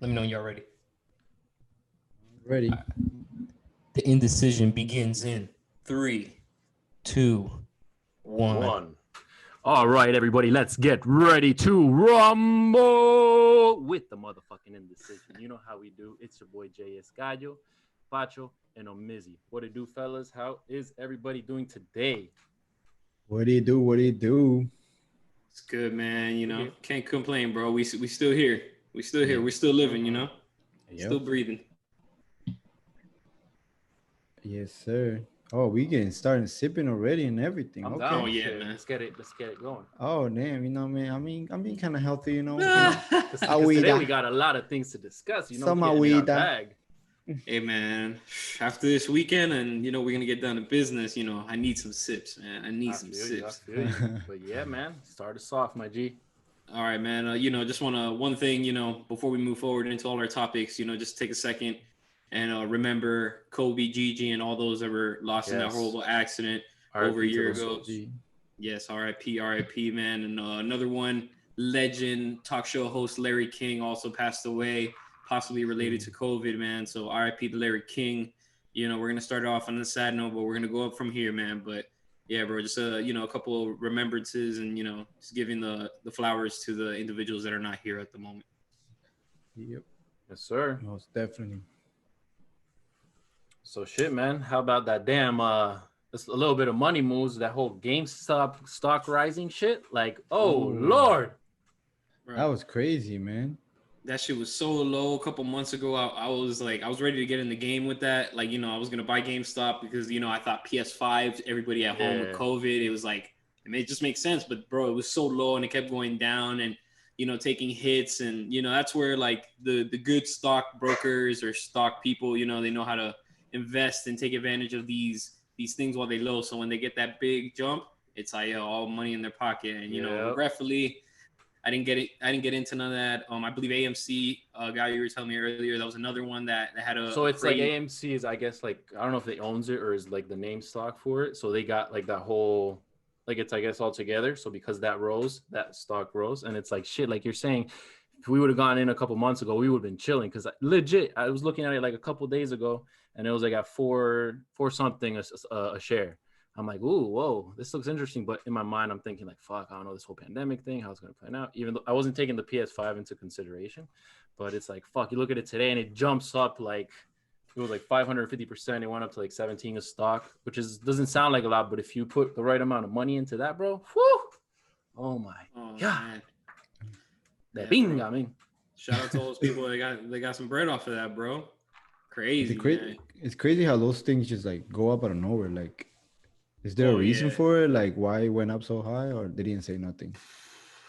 Let me know when you're ready. Ready. The indecision begins in 3, 2, 1. All right, everybody, let's get ready to rumble with the motherfucking indecision. You know how we do. It's your boy J.S. Gallo, Pacho, and Omizzi. What it do, fellas? How is everybody doing today? What do you do? What do you do? It's good, man. You know, can't complain, bro. We still here. We still here. We're still living. You know, still breathing. Yes, sir. Oh, we getting started sipping already and everything. I'm okay. down. Oh yeah, Shit. man. Let's get it going. Oh damn, you know, man. I'm being kind of healthy, you know. Because today we got a lot of things to discuss. You know, we're getting in our bag. Hey, man. After this weekend, and you know, we're gonna get down to business. You know, I need some sips, man. I need some sips. I feel you. But yeah, man, start us off, my G. All right, man. You know, just one thing, you know, before we move forward into all our topics, you know, just take a second and remember Kobe, Gigi, and all those that were lost in that horrible accident over a year ago. Yes, RIP, man. And another one, legend talk show host Larry King also passed away, possibly related to COVID, man. So RIP to Larry King. You know, we're gonna start off on a sad note, but we're gonna go up from here, man. But yeah, bro, just you know, a couple of remembrances and you know, just giving the flowers to the individuals that are not here at the moment. Yep. Yes, sir. Most definitely. So shit, man. How about that damn just a little bit of money moves, that whole GameStop stock rising shit? Like, oh Lord. Bro, that was crazy, man. That shit was so low a couple months ago. I was ready to get in the game with that. Like, you know, I was gonna buy GameStop because, you know, I thought PS5, everybody at home with COVID, it was like, it just makes sense. But bro, it was so low and it kept going down and, you know, taking hits. And, you know, that's where like the good stock brokers or stock people, you know, they know how to invest and take advantage of these things while they low. So when they get that big jump, it's like all money in their pocket. And, you know, regretfully, I didn't get into none of that. I believe AMC, guy you were telling me earlier, that was another one that had a. So it's like AMC is, I guess, like, I don't know if they owns it or is like the name stock for it. So they got like that whole, like, it's, I guess, all together. So because that rose, that stock rose, and it's like shit. Like you're saying, if we would have gone in a couple months ago, we would have been chilling. Because legit, I was looking at it like a couple days ago, and it was like at four something a share. I'm like, ooh, whoa, this looks interesting. But in my mind, I'm thinking like, fuck, I don't know this whole pandemic thing, how it's going to plan out. Even though I wasn't taking the PS5 into consideration, but it's like, fuck, you look at it today and it jumps up like, it was like 550%. It went up to like 17 a stock, which doesn't sound like a lot, but if you put the right amount of money into that, bro, whoo, oh my God. Man. That bing, I mean. Shout out to all those people they got some bread off of that, bro. Crazy, man. It's crazy how those things just like go up out of nowhere. Like, is there a reason for it? Like, why it went up so high, or they didn't say nothing?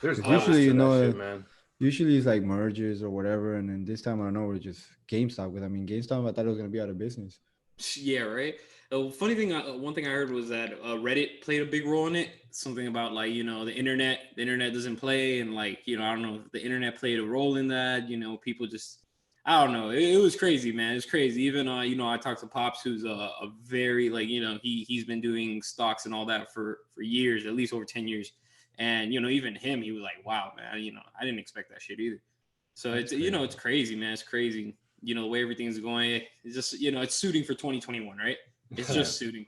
There's usually, you know, shit, man. Usually it's like mergers or whatever, and then this time I don't know, it's just GameStop. Because I mean, GameStop, I thought it was gonna be out of business. Yeah, right. Funny thing, one thing I heard was that Reddit played a big role in it. Something about like, you know, the internet doesn't play, and like, you know, I don't know if the internet played a role in that. You know, people just, I don't know. It was crazy, man. It's crazy. Even you know, I talked to Pops, who's a very, like, you know, he's been doing stocks and all that for years, at least over 10 years. And you know, even him, he was like, wow, man, you know, I didn't expect that shit either. So it's crazy. You know, it's crazy, man. It's crazy. You know, the way everything's going, it's just, you know, it's suiting for 2021, right? It's just suiting.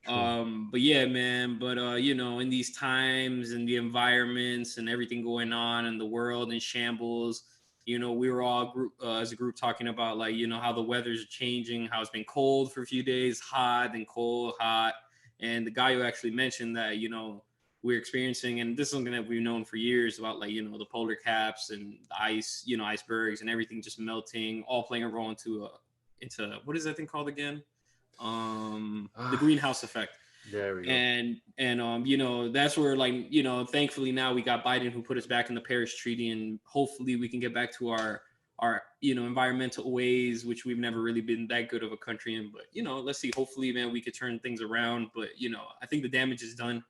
But yeah, man, you know, in these times and the environments and everything going on in the world in shambles, you know, we were all as a group talking about, like, you know, how the weather's changing, how it's been cold for a few days, hot, then cold, hot. And the guy who actually mentioned that, you know, we're experiencing, and this is something that we've known for years about, like, you know, the polar caps and the ice, you know, icebergs and everything just melting, all playing a role into what is that thing called again? The greenhouse effect. There we go. And you know, that's where, like, you know, thankfully now we got Biden, who put us back in the Paris Treaty, and hopefully we can get back to our you know, environmental ways, which we've never really been that good of a country in. But you know, let's see. Hopefully, man, we could turn things around. But you know, I think the damage is done.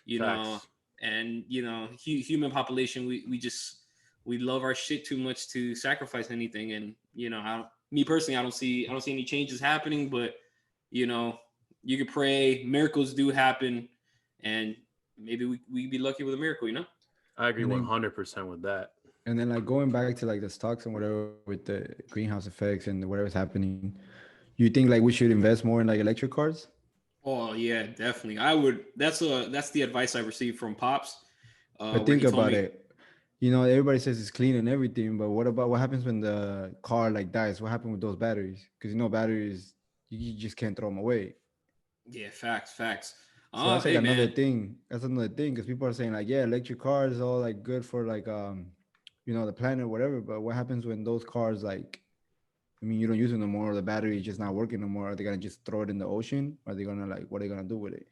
You know, and you know, human population, we love our shit too much to sacrifice anything. And you know, me personally, I don't see any changes happening. But you know, you could pray, miracles do happen, and maybe we be lucky with a miracle. You know, I agree 100% with that. And then like going back to like the stocks and whatever with the greenhouse effects and whatever's happening, you think like we should invest more in like electric cars? Oh yeah, definitely. I would. That's the advice I received from Pops. But Where think he told about me, it. You know, everybody says it's clean and everything, but what happens when the car like dies? What happened with those batteries? Because you know, batteries you just can't throw them away. yeah, facts. So that's like Hey another man, thing. That's another thing because people are saying like, yeah, electric cars all like good for like you know, the planet, whatever. But what happens when those cars like, I mean, you don't use them no more, or the battery is just not working no more? Are they gonna just throw it in the ocean? Are they gonna like, what are they gonna do with it?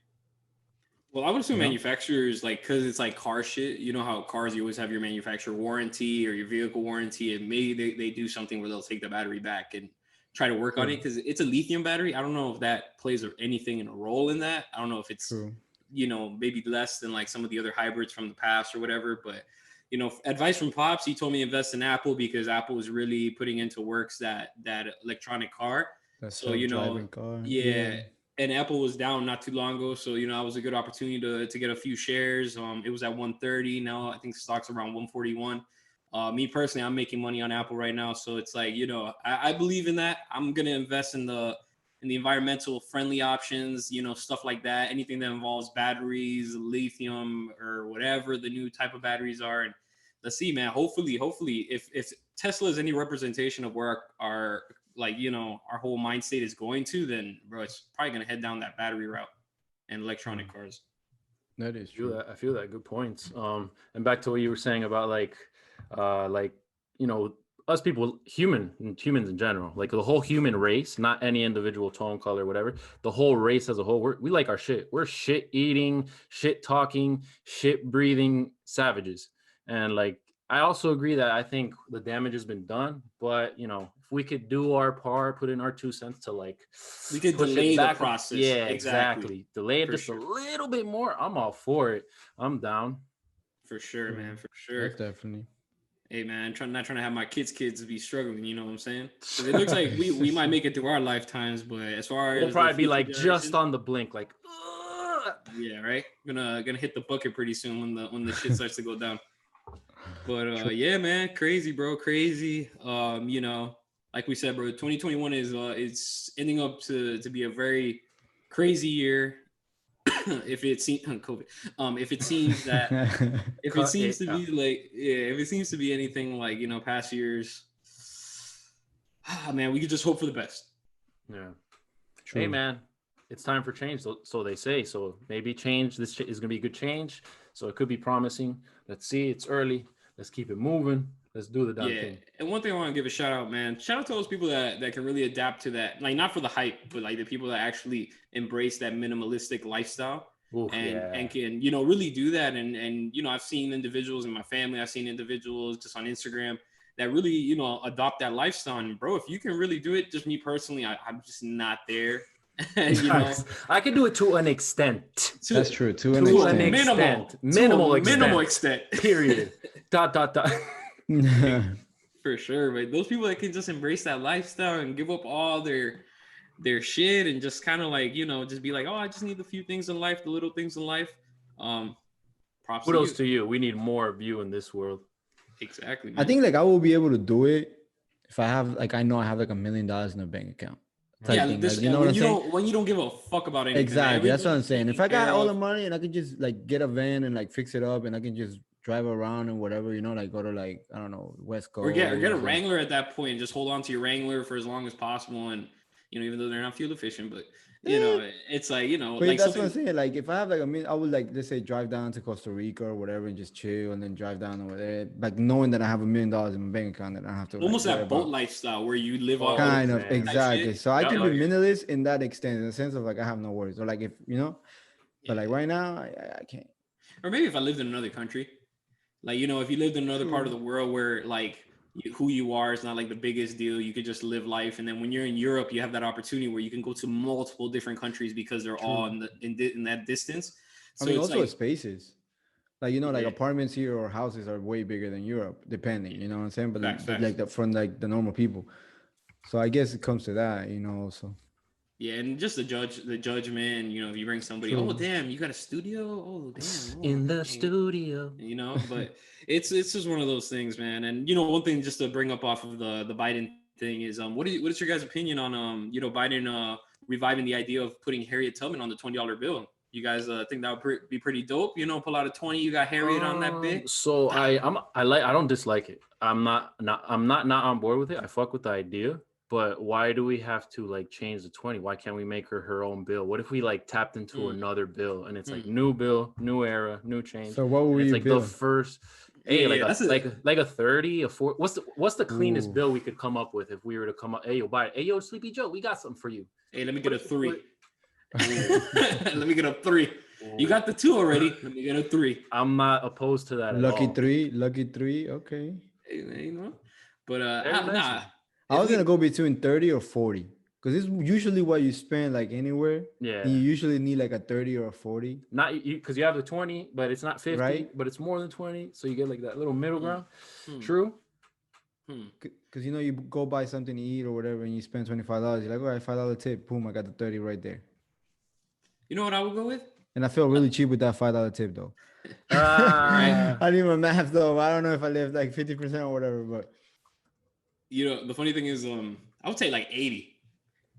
well, I would assume You know? manufacturers, like, because it's like car shit. You know how cars, you always have your manufacturer warranty or your vehicle warranty, and maybe they do something where they'll take the battery back and try to work on it True. because it's a lithium battery. I don't know if that plays anything in a role in that. I don't know if it's True. maybe less than like some of the other hybrids from the past or whatever. But advice from Pops, he told me invest in Apple because Apple is really putting into works that electronic car. That So self-driving car. yeah. And Apple was down not too long ago, so that was a good opportunity to get a few shares. It was at 130. Now I think the stock's around 141. Me personally, I'm making money on Apple right now, so it's like I believe in that. I'm gonna invest in the environmental friendly options, stuff like that. Anything that involves batteries, lithium, or whatever the new type of batteries are. And let's see, man. Hopefully, if Tesla is any representation of where our our whole mind state is going to, then bro, it's probably gonna head down that battery route and electronic cars. That is true. I feel that. Good points. And back to what you were saying about like us people, humans in general, like the whole human race, not any individual tone, color, whatever. The whole race as a whole, we like our shit. We're shit eating, shit talking, shit breathing savages. And like, I also agree that I think the damage has been done, but if we could do our part, put in our 2 cents to like, We could push it delay the back. process. Yeah, Exactly. exactly. Delay it For just sure. a little bit more. I'm all for it. I'm down. For sure, man. For sure. That's definitely. Hey man, not trying to have my kids be struggling, you know what I'm saying? 'Cause it looks like we might make it through our lifetimes, but as far as We'll probably the be future like just generation- on the blink, like. Ugh. yeah, right. Gonna hit the bucket pretty soon when the shit starts to go down. But yeah, man, crazy, bro, crazy. Like we said, bro, 2021 is it's ending up to be a very crazy year. If it seems COVID, if it seems that if it seems to be like if it seems to be anything like past years, man, we could just hope for the best. Yeah. True. Hey man, it's time for change. So they say. So maybe change. This is gonna be a good change. So it could be promising. Let's see. It's early. Let's keep it moving. Let's do the damn thing. And one thing I want to give a shout out, man. Shout out to those people that can really adapt to that. Like not for the hype, but like the people that actually embrace that minimalistic lifestyle. Oof, and can really do that. And I've seen individuals in my family. I've seen individuals just on Instagram that really adopt that lifestyle. And bro, if you can really do it, just me personally, I'm just not there. I can do it to an extent. That's true. To an minimal extent. Period. ... For sure, but those people that can just embrace that lifestyle and give up all their shit and just kind of like just be like, oh, I just need the few things in life, the little things in life. Props to you. We need more of you in this world. Exactly, man. I think like I will be able to do it if I have like I know I have like $1 million in a bank account. Yeah, thing. Like, you know what I'm saying? When you don't give a fuck about anything. Exactly, that's what I'm saying. If I got all the money and I could just like get a van and like fix it up and I can just drive around and whatever, like go to like I don't know West Coast or get a Wrangler at that point and just hold on to your Wrangler for as long as possible. And even though they're not fuel efficient, but it's like But like that's what I'm saying. Like if I have like I would like let's say drive down to Costa Rica or whatever and just chill and then drive down over there, like knowing that I have $1 million in my bank account that I have to almost like, that boat lifestyle where you live off kind of exactly. So I can be like minimalist in that extent, in the sense of like I have no worries, or like if but like right now I can't. Or maybe if I lived in another country, like if you lived in another part of the world where like who you are is not like the biggest deal, you could just live life. And then when you're in Europe, you have that opportunity where you can go to multiple different countries because they're all in that distance. So I mean, it's also like, spaces, like like apartments here or houses are way bigger than Europe, depending. You know what I'm saying? But Facts. like from like the normal people. So I guess it comes to that, also. Yeah, and just the judgment, you know, if you bring somebody, True. oh damn, you got a studio? Oh damn. In the dang. studio. You know, but it's just one of those things, man. And you know, one thing just to bring up off of the Biden thing is what is your guys' opinion on you know, Biden reviving the idea of putting Harriet Tubman on the $20 bill? You guys think that would be pretty dope? You know, pull out a 20, you got Harriet on that bit. So I don't dislike it. I'm not on board with it. I fuck with the idea. But why do we have to like change the 20? Why can't we make her own bill? What if we like tapped into another bill and it's like new bill, new era, new change? So what would it's you like bill? the first like a 30, a 40. What's the cleanest bill we could come up with if we were to come up? Hey yo, buy it. Hey yo, Sleepy Joe, we got something for you. Hey, let me get a 3. Let me get a 3. You got the 2 already. Let me get a 3. I'm not opposed to that. Lucky at all. lucky 3. Okay. Hey, you know, but Very nice. I was gonna go between 30 or 40 because it's usually what you spend like anywhere. Yeah. And you usually need like a 30 or a 40. Not you because you have the 20, but it's not 50, Right. but it's more than 20. So you get like that little middle ground. True. Because you know you go buy something to eat or whatever and you spend $25. You're like, all right, $5 tip. Boom, I got the 30 right there. You know what I would go with? And I feel really cheap with that $5 tip though. Right. I didn't even math though. I don't know if I lived like 50% or whatever, but You know, the funny thing is, I would say like 80,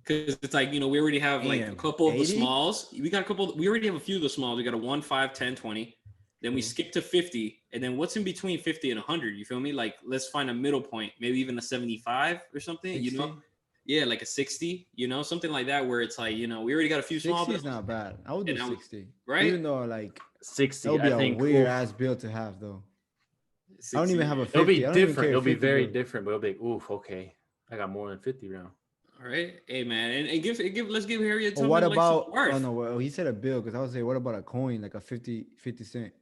because it's like, you know, we already have like a couple of the 80? smalls. We already have a few of the smalls. We got a 1, 5, 10, 20. Then we skip to 50, and then what's in between 50 and 100? You feel me? Like, let's find a middle point, maybe even a 75 or something. 60? You know, yeah, like a 60. You know, something like that, where it's like, you know, we already got a few small. 60 is not bad. I would do 60, right? Even though like 60. that would be I think a weird ass bill to have though. 60, I don't even have a 50. It'll be I don't even different. carry It'll be 50 very bill. different, but it'll be like, oof, okay. I got more than 50 now. All right, hey man, and let's give Harriet Or Tubman what like, about? some worth. Oh no, well, he said a bill because I would say, what about a coin, like a 50 cent?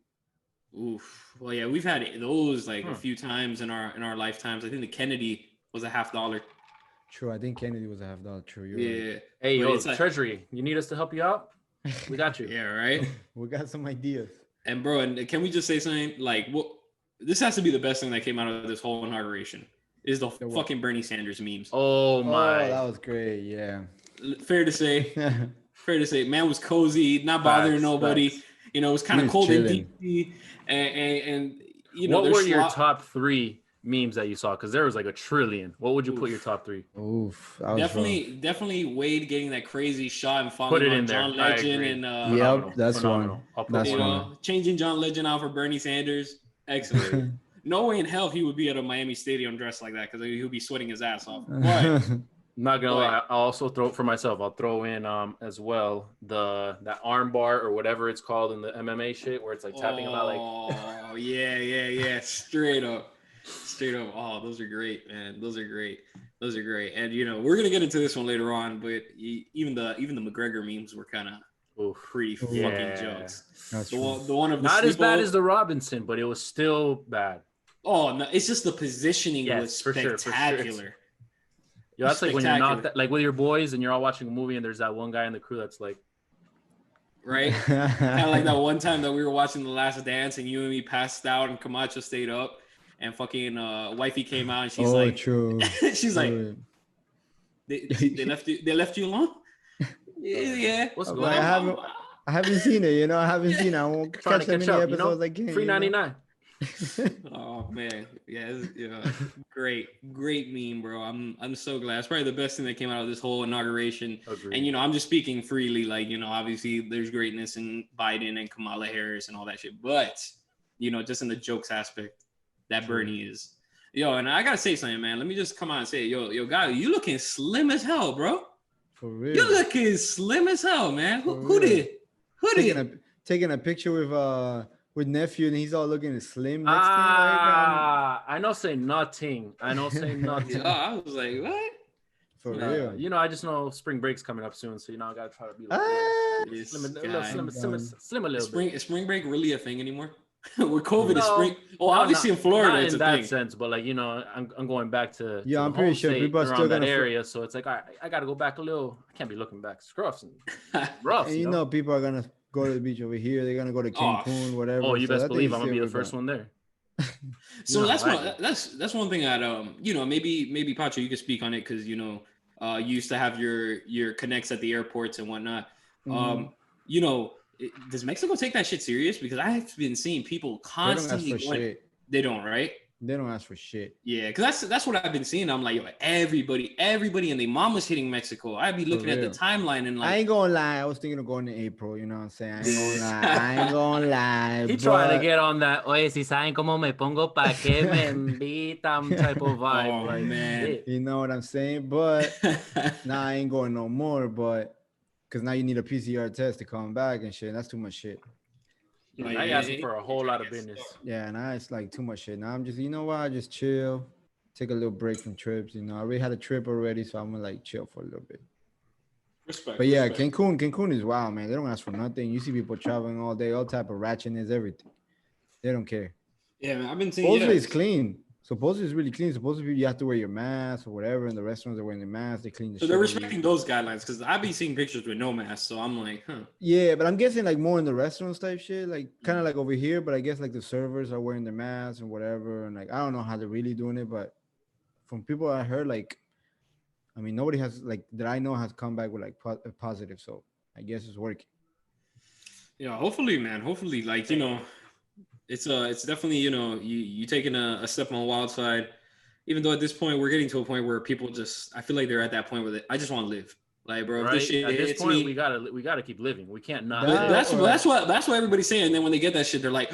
Oof. Well, yeah, we've had those like a few times in our lifetimes. I think the Kennedy was a $50. True, I think Kennedy was a $50. True, you're Yeah. right. Hey, But yo, it's like- Treasury, you need us to help you out? We got you. Yeah, right. We got some ideas. And bro, and can we just say something like, what? This has to be the best thing that came out of this whole inauguration is the what? fucking Bernie Sanders memes. Oh my. Oh, that was great. Yeah. Fair to say, man was cozy, not bothering Facts, nobody. facts. You know, it was kind of was cold in chilling. DC, and you know, What were your slop- top 3 memes that you saw? Because there was like a trillion. What would you put your top 3? Oof. That was rough. Definitely Wade getting that crazy shot and Put falling it on in John there. I Legend agree. and Yep, that's Phenomenal. one. I'll put That's you one. one. know, changing John Legend out for Bernie Sanders. Excellent. No way in hell he would be at a Miami Stadium dressed like that, because he'll be sweating his ass off. But Not gonna Boy. lie, I'll also throw it for myself. I'll throw in as well that arm bar or whatever it's called in the MMA shit where it's like tapping about like oh yeah, straight up. Oh, those are great, man. Those are great. And you know, we're gonna get into this one later on, but even the McGregor memes were kind of pretty fucking jokes. That's The one of the not as bad sleepover- as the Robinson, but it was still bad. Oh no, it's just the positioning Yes, was for sure, for sure. spectacular. Yeah, that's like when you're not Spectacular. like with your boys and you're all watching a movie and there's that one guy in the crew that's like, Right? Kind of like that one time that we were watching The Last Dance and you and me passed out and Camacho stayed up and fucking wifey came out and she's like, true. she's like, True. they left you alone? Yeah. what's I'm going like, on? I haven't seen it, I haven't seen it. I won't Trying catch to that catch many up, episodes I can. Free 99. Oh man, yeah, great meme, bro. I'm so glad. It's probably the best thing that came out of this whole inauguration. Agreed. And I'm just speaking freely, like obviously there's greatness in Biden and Kamala Harris and all that shit, but just in the jokes aspect, that Bernie is, and I gotta say something, man. Let me just come out and say, yo, guy, you looking slim as hell, bro. For real. You looking slim as hell, man. For Who real. did? Who did? Taking a picture with nephew and he's all looking slim next to him. Like, I know say nothing. Yeah, I was like, what? for real. I just know spring break's coming up soon, so I gotta try to be like This slim a guy. little bit. Is spring break really a thing anymore? With COVID, is No, spring. Oh, no, obviously in Florida, not it's in a that thing. sense, but like I'm going back to Yeah, to I'm the pretty home sure state people are around still that gonna area, so it's like I gotta go back a little. I can't be looking back. Scruffs and rough. And people are gonna go to the beach over here. They're gonna go to Cancun, whatever. Oh, you So best I think believe it's I'm gonna be the still first one there. So No, that's I one. That's one thing that maybe Pacho, you could speak on it because You used to have your connects at the airports and whatnot. Mhm. You know, does Mexico take that shit serious? Because I've been seeing people They don't ask constantly for going. shit. They don't, right? They don't ask for shit. Yeah, because that's what I've been seeing. I'm like, yo, everybody and their mama's hitting Mexico. I'd be looking at the real. timeline and I like, ain't gonna lie. I was thinking of going in April. You know what I'm saying? I ain't gonna lie. I ain't gonna lie. He trying to but- get on that. Oye, si saben cómo me pongo pa que me invitan type of vibe. Oh, like, man. shit. You know what I'm saying? But nah, I ain't going no more. But because now you need a PCR test to come back and shit. That's too much shit. Now yeah, you asking yeah, for a whole lot of business. Yeah, now it's like too much shit. Now I'm just, you know what? I just chill, take a little break from trips. You know, I already had a trip already, so I'm gonna like chill for a little bit. respect. But yeah, respect. Cancun is wild, man. They don't ask for nothing. You see people traveling all day, all type of ratchetness, everything. They don't care. Yeah, man, I've been seeing. Supposedly Yeah, it's clean. Supposedly it's really clean. Supposedly you have to wear your mask or whatever. And the restaurants are wearing their masks. They clean the so shit. they're over you. respecting those guidelines because I've been seeing pictures with no mask. So I'm like, huh. Yeah, but I'm guessing like more in the restaurants type shit, like kind of like over here. But I guess like the servers are wearing their masks and whatever. And like I don't know how they're really doing it, but from people I heard, like, I mean, nobody has like that I know has come back with like positive. So I guess it's working. Yeah, hopefully, man. Hopefully, like, you know, it's definitely, you know, you taking a step on the wild side. Even though at this point we're getting to a point where people just, I feel like they're at that point where I just want to live. Like, bro, if this Right? shit At this hits point, me, we gotta keep living. We can't not. That- live. that's what everybody's saying. And then when they get that shit, they're like,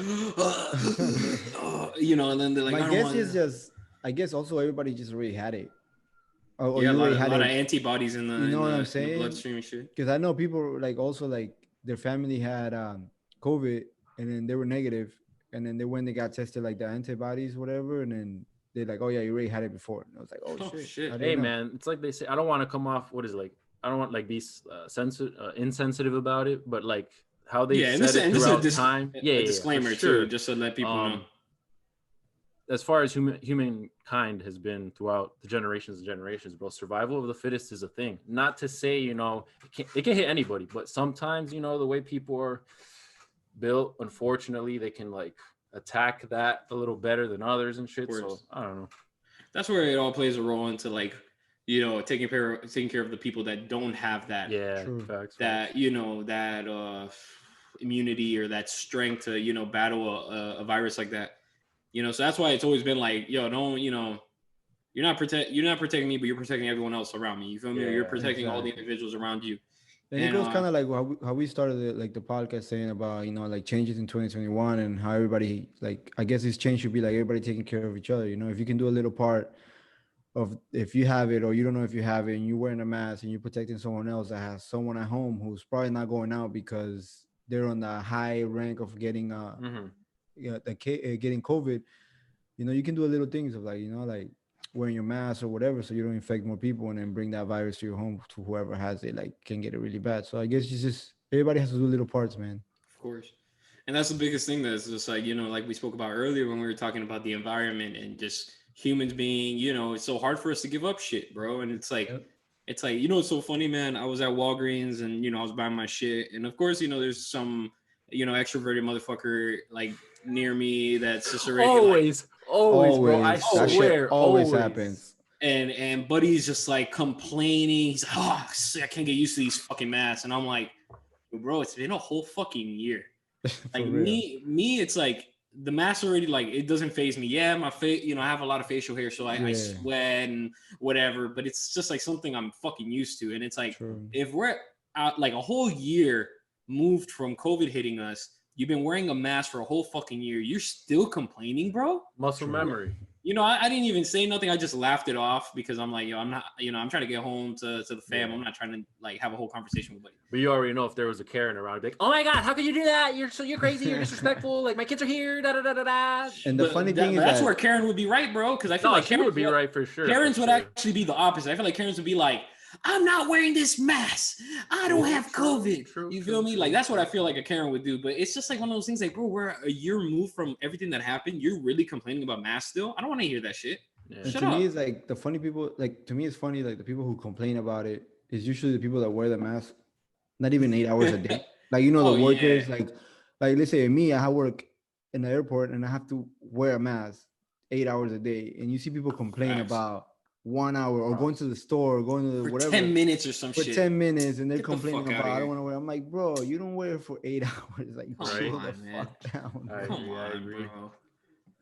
you know, and then they're like, My I don't guess want is just, I guess also everybody just already had it. Or yeah, a you lot, already of, had lot of it. antibodies in the, You know what I'm in the saying? bloodstream and shit. Because I know people like also like their family had COVID and then they were negative, and then they got tested like the antibodies, whatever, and then they're like, oh yeah, you already had it before. And I was like, oh, Oh, shit. shit. I didn't Hey know. man, it's like they say. I don't want to come off. What is it like? I don't want like be insensitive about it, but like how they Yeah, and said this, it and this throughout is time. a Yeah, disclaimer for sure. too, just to let people know. As far as humankind has been throughout the generations and generations, bro, survival of the fittest is a thing. Not to say, you know, it can hit anybody, but sometimes, you know, the way people are built, unfortunately, they can like attack that a little better than others and shit. So I don't know. That's where it all plays a role into like, you know, taking care of the people that don't have that, Yeah, True. facts. that, you know, that immunity or that strength to, you know, battle a virus like that. You know, so that's why it's always been like, yo, don't, you know, you're not protecting me, but you're protecting everyone else around me. You feel me? Or you're Yeah, protecting all the exactly. individuals around you. And it goes kind of like how we started the podcast saying about, you know, like changes in 2021 and how everybody, like, I guess this change should be like everybody taking care of each other. You know, if you can do a little part of, if you have it or you don't know if you have it and you're wearing a mask and you're protecting someone else that has someone at home who's probably not going out because they're on the high rank of getting getting COVID, you know, you can do a little things of like, you know, like wearing your mask or whatever, so you don't infect more people and then bring that virus to your home to whoever has it, like can get it really bad. So I guess it's just everybody has to do little parts, man. Of course. And that's the biggest thing that's just like, you know, like we spoke about earlier when we were talking about the environment and just humans being, you know, it's so hard for us to give up shit, bro. And it's like, it's like, you know, it's so funny, man. I was at Walgreens and, you know, I was buying my shit. And of course, you know, there's some, you know, extroverted motherfucker like near me that's just already Always, bro. I That shit swear, always happens. and Buddy's just like complaining. He's like, oh, I can't get used to these fucking masks. And I'm like, bro, it's been a whole fucking year. Like me, it's like the mask already, like it doesn't phase me. Yeah, my face, you know, I have a lot of facial hair, so I sweat and whatever, but it's just like something I'm fucking used to. And it's like, if we're out like a whole year moved from COVID hitting us, you've been wearing a mask for a whole fucking year, you're still complaining, bro? Muscle memory. You know, I didn't even say nothing. I just laughed it off because I'm like, yo, I'm not, you know, I'm trying to get home to the fam. I'm not trying to like have a whole conversation with Buddy. But you already know if there was a Karen around, like, oh my God, how could you do that? You're crazy. You're disrespectful. Like my kids are here. Da da da da da. And the funny thing is that's where Karen would be right, bro. Because I feel like Karen would be right for sure. Karens would actually be the opposite. I feel like Karens would be like, I'm not wearing this mask. I don't have COVID. You feel me? Like that's what I feel like a Karen would do. But it's just like one of those things. Like, bro, we're a year removed from everything that happened. You're really complaining about masks still. I don't want to hear that shit. And to me, it's like the funny people, like to me, it's funny, like the people who complain about it is usually the people that wear the mask, not even 8 hours a day. Like, you know, the workers, like let's say me, I work in the airport and I have to wear a mask 8 hours a day. And you see people complain about 1 hour, or going to the store, or going to For whatever 10 minutes or some for shit. 10 minutes, and they're Get the complaining fuck about outta I don't here. want to wear. I'm like, bro, you don't wear it for 8 hours. Like, Come chill the on, man. fuck down. I Bro. Come agree, I on, agree. bro.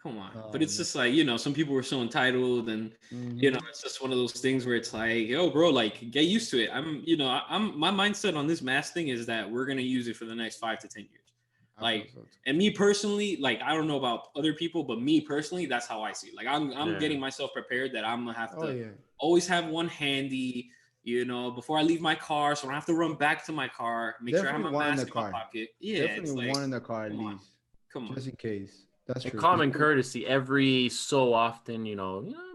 Come on. Oh, But it's man. just like, you know, some people were so entitled, and you know, Mhm. it's just one of those things where it's like, yo, bro, like get used to it. I'm my mindset on this mask thing is that we're gonna use it for the next 5 to 10 years. I Like, feel so too. and me personally, like I don't know about other people, but me personally, that's how I see it. Like I'm Yeah. getting myself prepared that I'm gonna have Oh to yeah. always have one handy, you know, before I leave my car, so I don't have to run back to my car. Make sure I have Definitely my one in mask the in my car. pocket. Yeah, it's Definitely like, one in the car at come on, least, come on. just in case. That's And true. common courtesy every so often, it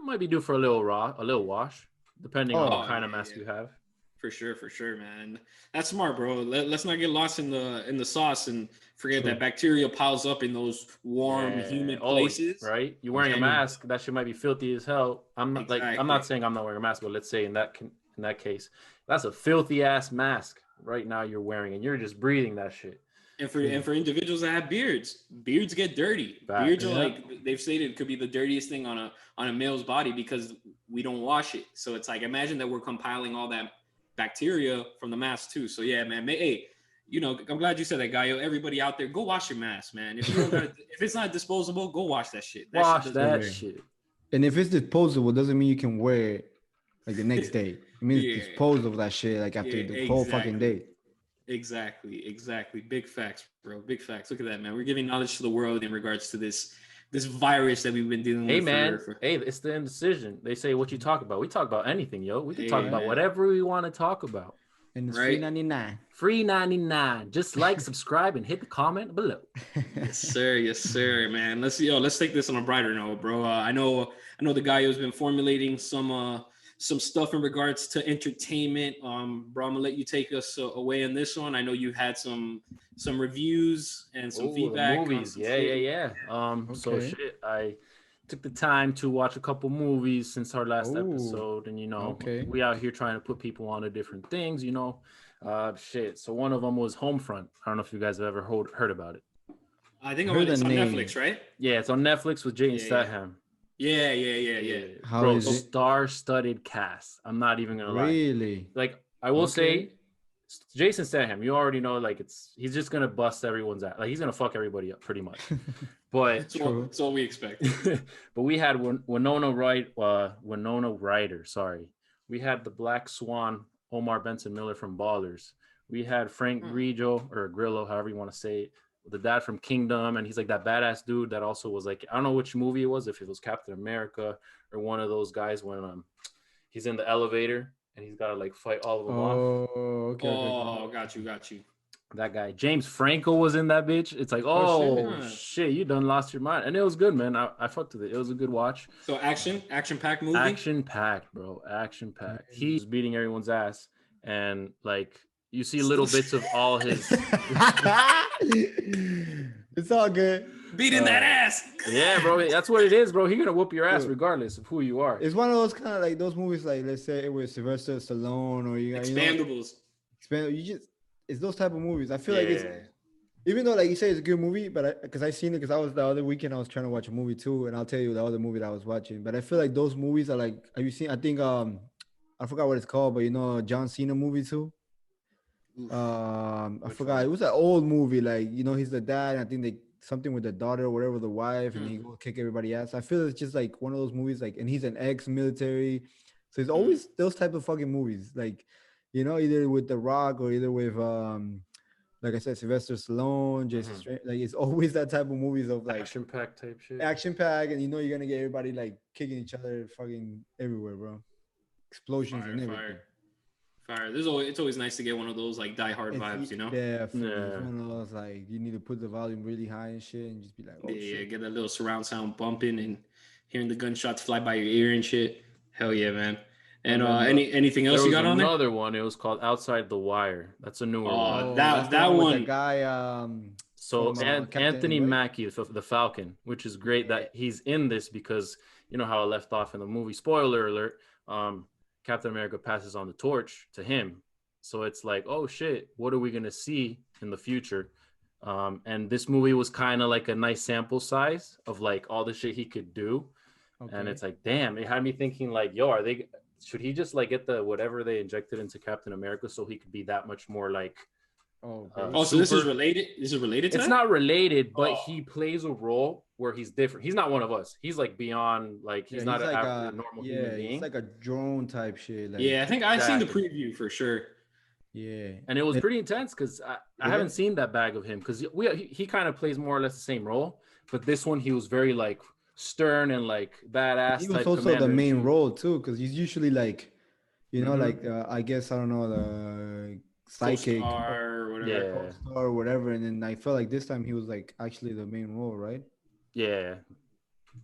might be due for a little wash, depending on Oh. what kind of Yeah, mask yeah. you have. For sure, man. That's smart, bro. Let's not get lost in the sauce and forget True. that bacteria piles up in those warm, Yeah. humid Oh, places. right. You're wearing a And- mask. That shit might be filthy as hell. I'm not Exactly. saying I'm not wearing a mask, but let's say in that case, that's a filthy ass mask right now you're wearing, and you're just breathing that shit. And for individuals that have beards get dirty. Facts. Beards are Yeah. like they've stated could be the dirtiest thing on a male's body because we don't wash it. So it's like imagine that we're compiling all that bacteria from the mask too. So yeah, man. Hey, you know, I'm glad you said that, Gaio. Everybody out there, go wash your mask, man. If you don't got, if it's not disposable, go wash that shit. Wash shit that doesn't- shit. And if it's disposable, doesn't mean you can wear it like the next day. It means Yeah. dispose of that shit like after Yeah, the whole fucking exactly. day. Exactly. Big facts, bro. Big facts. Look at that, man. We're giving knowledge to the world in regards to this virus that we've been dealing Hey with. man, hey, it's the indecision. They say what you talk about. We talk about anything, yo. We can talk Hey, about man. whatever we want to talk about. And it's Right. $3.99. Free 99. Just like, subscribe, and hit the comment below. Yes, sir, man. Let's take this on a brighter note, bro. I know the guy who's been formulating some stuff in regards to entertainment. Bro, I'm gonna let you take us away on this one. I know you had some reviews and some Ooh, feedback. the on movies. some Yeah. shit. So Okay. shit, I took the time to watch a couple movies since our last Ooh, episode, and okay. we out here trying to put people onto different things, shit. So one of them was Homefront. I don't know if you guys have ever heard about it. I think Heard it's the on name. Netflix, right? Yeah, it's on Netflix with Jaden Yeah. Statham. Yeah. How Bro, is it? star-studded cast. I'm not even gonna lie. Really? Like I will Okay. say, Jason Statham. You already know, like he's just gonna bust everyone's ass. Like he's gonna fuck everybody up pretty much. But That's what we expect. but we had Winona Ryder. Sorry, we had the Black Swan, Omar Benson Miller from Ballers. We had Frank Grillo, however you want to say it, the dad from Kingdom, and he's like that badass dude that also was like, I don't know which movie it was, if it was Captain America or one of those guys when he's in the elevator and he's got to like fight all of them off. Oh, okay. Got you. That guy James Franco was in that bitch. It's like, Oh, shit, you done lost your mind. And it was good, man. I fucked with it. It was a good watch. So action-packed movie. Action packed, bro. Action packed. He's beating everyone's ass, and like you see little bits of all his. It's all good. Beating that ass. Yeah, bro. That's what it is, bro. He's gonna whoop your ass Dude. regardless of who you are. It's one of those kind of like those movies, like let's say it was Sylvester Stallone or Expendables. It's those type of movies. I feel like it's, even though like you say it's a good movie, but because I seen it because I was the other weekend I was trying to watch a movie too, and I'll tell you the other movie that I was watching. But I feel like those movies are like, have you seen? I think I forgot what it's called, but John Cena movie too. I forgot. one? It was an old movie, like he's the dad. And I think they something with the daughter or whatever, the wife, and he go kick everybody ass. I feel it's just like one of those movies, like, and he's an ex-military, so it's always those type of fucking movies, like either with The Rock or either with like I said, Sylvester Stallone, Jason Stratham. Like it's always that type of movies of like Action packed type shit. action pack, and you're gonna get everybody like kicking each other fucking everywhere, bro. Explosions and everything. Fire. It's always nice to get one of those like Die Hard vibes, Yeah, it's one of those like you need to put the volume really high and shit, and just be like, oh shit. Get that little surround sound bumping and hearing the gunshots fly by your ear and shit. Hell yeah, man. And anything else you got on there? Another one. It was called Outside the Wire. That's a newer one. Oh, that one with one. the guy. So from, Anthony right? Mackie, the Falcon, which is great that he's in this because you know how I left off in the movie. Spoiler alert. Captain America passes on the torch to him. So it's like, oh shit, what are we gonna see in the future? And this movie was kind of like a nice sample size of like all the shit he could do. Okay. And it's like, damn, it had me thinking like, yo, should he just like get the whatever they injected into Captain America so he could be that much more like Oh, Oh, so this is super? related. This is related to It's that? not related, but Oh. he plays a role where he's different. He's not one of us. He's like beyond, like he's not like a normal human being. He's like a drone type shit. Like, Yeah, I think I've seen the Exactly. preview for sure. yeah. And it was pretty intense because I haven't seen that bag of him because he kind of plays more or less the same role, but this one he was very like stern and like badass. He was type also the main commander-in-chief. role too, because he's usually like, you know, Mhm. like I guess I don't know, the psychic Co-star or whatever. Yeah, star or whatever. And then I felt like this time he was like actually the main role, right? yeah,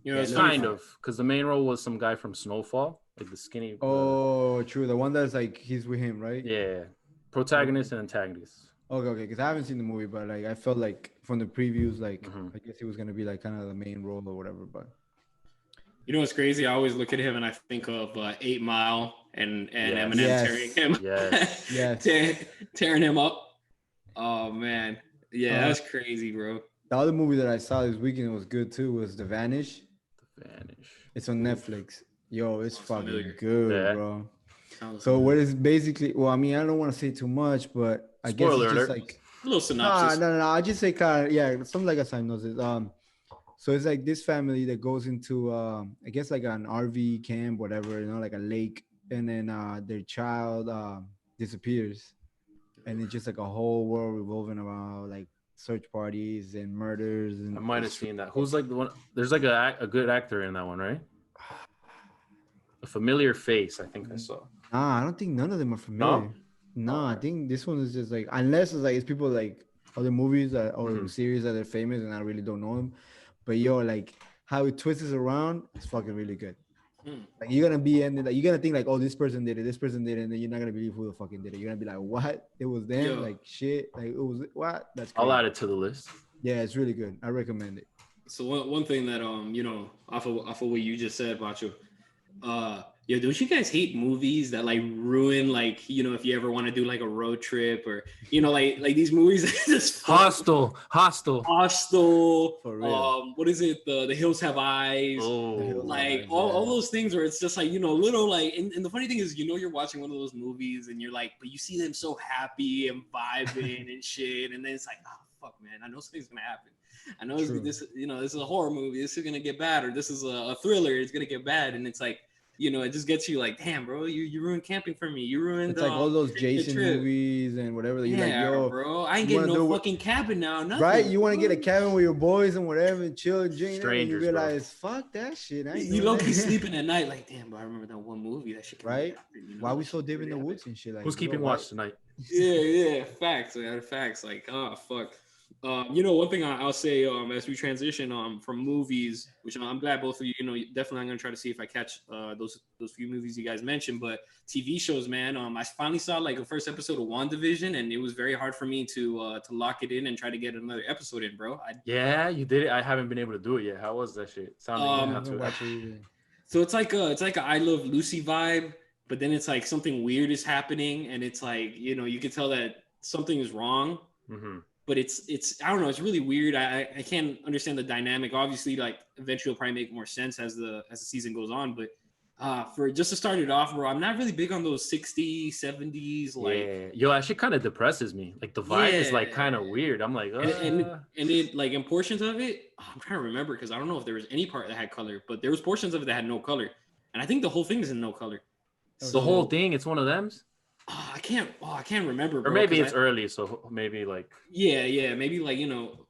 You know, it's Yeah, funny. kind of because the main role was some guy from Snowfall, like the skinny. Oh, true. The one that's like he's with him, right? Yeah, protagonist and antagonist. Okay. Because I haven't seen the movie, but like I felt like from the previews, like Mhm. I guess he was gonna be like kind of the main role or whatever. But You know what's crazy? I always look at him and I think of 8 Mile and Yes. Eminem Yes. tearing him, Yes. Yes. tearing him up. Oh man, yeah, Uh, that's crazy, bro. the other movie that I saw this weekend was good too. Was The Vanish. Vanish. It's on Netflix. Yo, it's Sounds fucking familiar. good, Yeah. bro. Sounds So familiar. what is basically? Well, I mean, I don't want to say too much, but I guess Spoiler it's just alert. like a little nah, synopsis. no. I just say kind of something like a synopsis. So it's like this family that goes into I guess like an RV camp, whatever, you know, like a lake, and then their child disappears, and it's just like a whole world revolving around like search parties and murders and I might have seen that. Who's like the one? There's like a good actor in that one, right? A familiar face, I think I saw. Nah, I don't think none of them are familiar. No, I Okay. think this one is just like unless it's like it's people like other movies that, or Mhm. series that are famous and I really don't know them. But yo, like how it twists around, it's fucking really good. Hmm. Like you're gonna be ended, like you're gonna think like, oh, this person did it, this person did it, and then you're not gonna believe who the fucking did it. You're gonna be like, what? It was them? Yo. Like shit, like it was what? That's I'll crazy. add it to the list. Yeah, it's really good. I recommend it. So one thing that you know, off of what you just said, Bacho, yeah, don't you guys hate movies that like ruin, like, you know, if you ever want to do like a road trip, or you know, like these movies that just Hostel. Hostel, For real. what is it, the Hills Have Eyes, Oh, like Eyes, all yeah. those things where it's just like, you know, little like, and the funny thing is, you know, you're watching one of those movies and you're like, but you see them so happy and vibing and shit, and then it's like, oh fuck, man, I know something's gonna happen. I know True. this, you know, this is a horror movie, this is gonna get bad, or this is a thriller, it's gonna get bad, and it's like, you know, it just gets you like, damn, bro, you ruined camping for me, you ruined It's like all those the Jason trip. movies and whatever that you like, Yeah, yo, bro, I ain't you getting wanna no do fucking cabin now, nothing, right? You want to bro. get a cabin with your boys and whatever, and chill and drink, and you Strangers, bro. realize, fuck that shit. I ain't You doing low that. key sleeping at night, like, damn, bro, I remember that one movie, that shit can Right? happen, you know? Why we That so shit deep in really the happened. woods and shit? Like, Who's yo, keeping why- watch tonight? Yeah, facts, man, facts. Like, oh fuck. You know, one thing I'll say, as we transition from movies, which I'm glad both of you, you know, definitely I'm gonna try to see if I catch those few movies you guys mentioned, but TV shows, man. I finally saw like the first episode of WandaVision, and it was very hard for me to lock it in and try to get another episode in, bro. Yeah, you did it. I haven't been able to do it yet. How was that shit? Sounding I Um, haven't into it. watched it either. So it's like a I Love Lucy vibe, but then it's like something weird is happening, and it's like, you know, you can tell that something is wrong. Mm-hmm. But it's I don't know, it's really weird. I can't understand the dynamic. Obviously, like eventually it'll probably make more sense as the season goes on. But for just to start it off, bro, I'm not really big on those 60s, 70s, like Yeah, yo, that shit kind of depresses me. Like the vibe is like Yeah. kind of weird. I'm like, and it like in portions of it, I'm trying to remember because I don't know if there was any part that had color, but there was portions of it that had no color. And I think the whole thing is in no color. the whole thing. It's one of them's, I can't remember, bro, or maybe 'cause it's early, so maybe like yeah, maybe like, you know,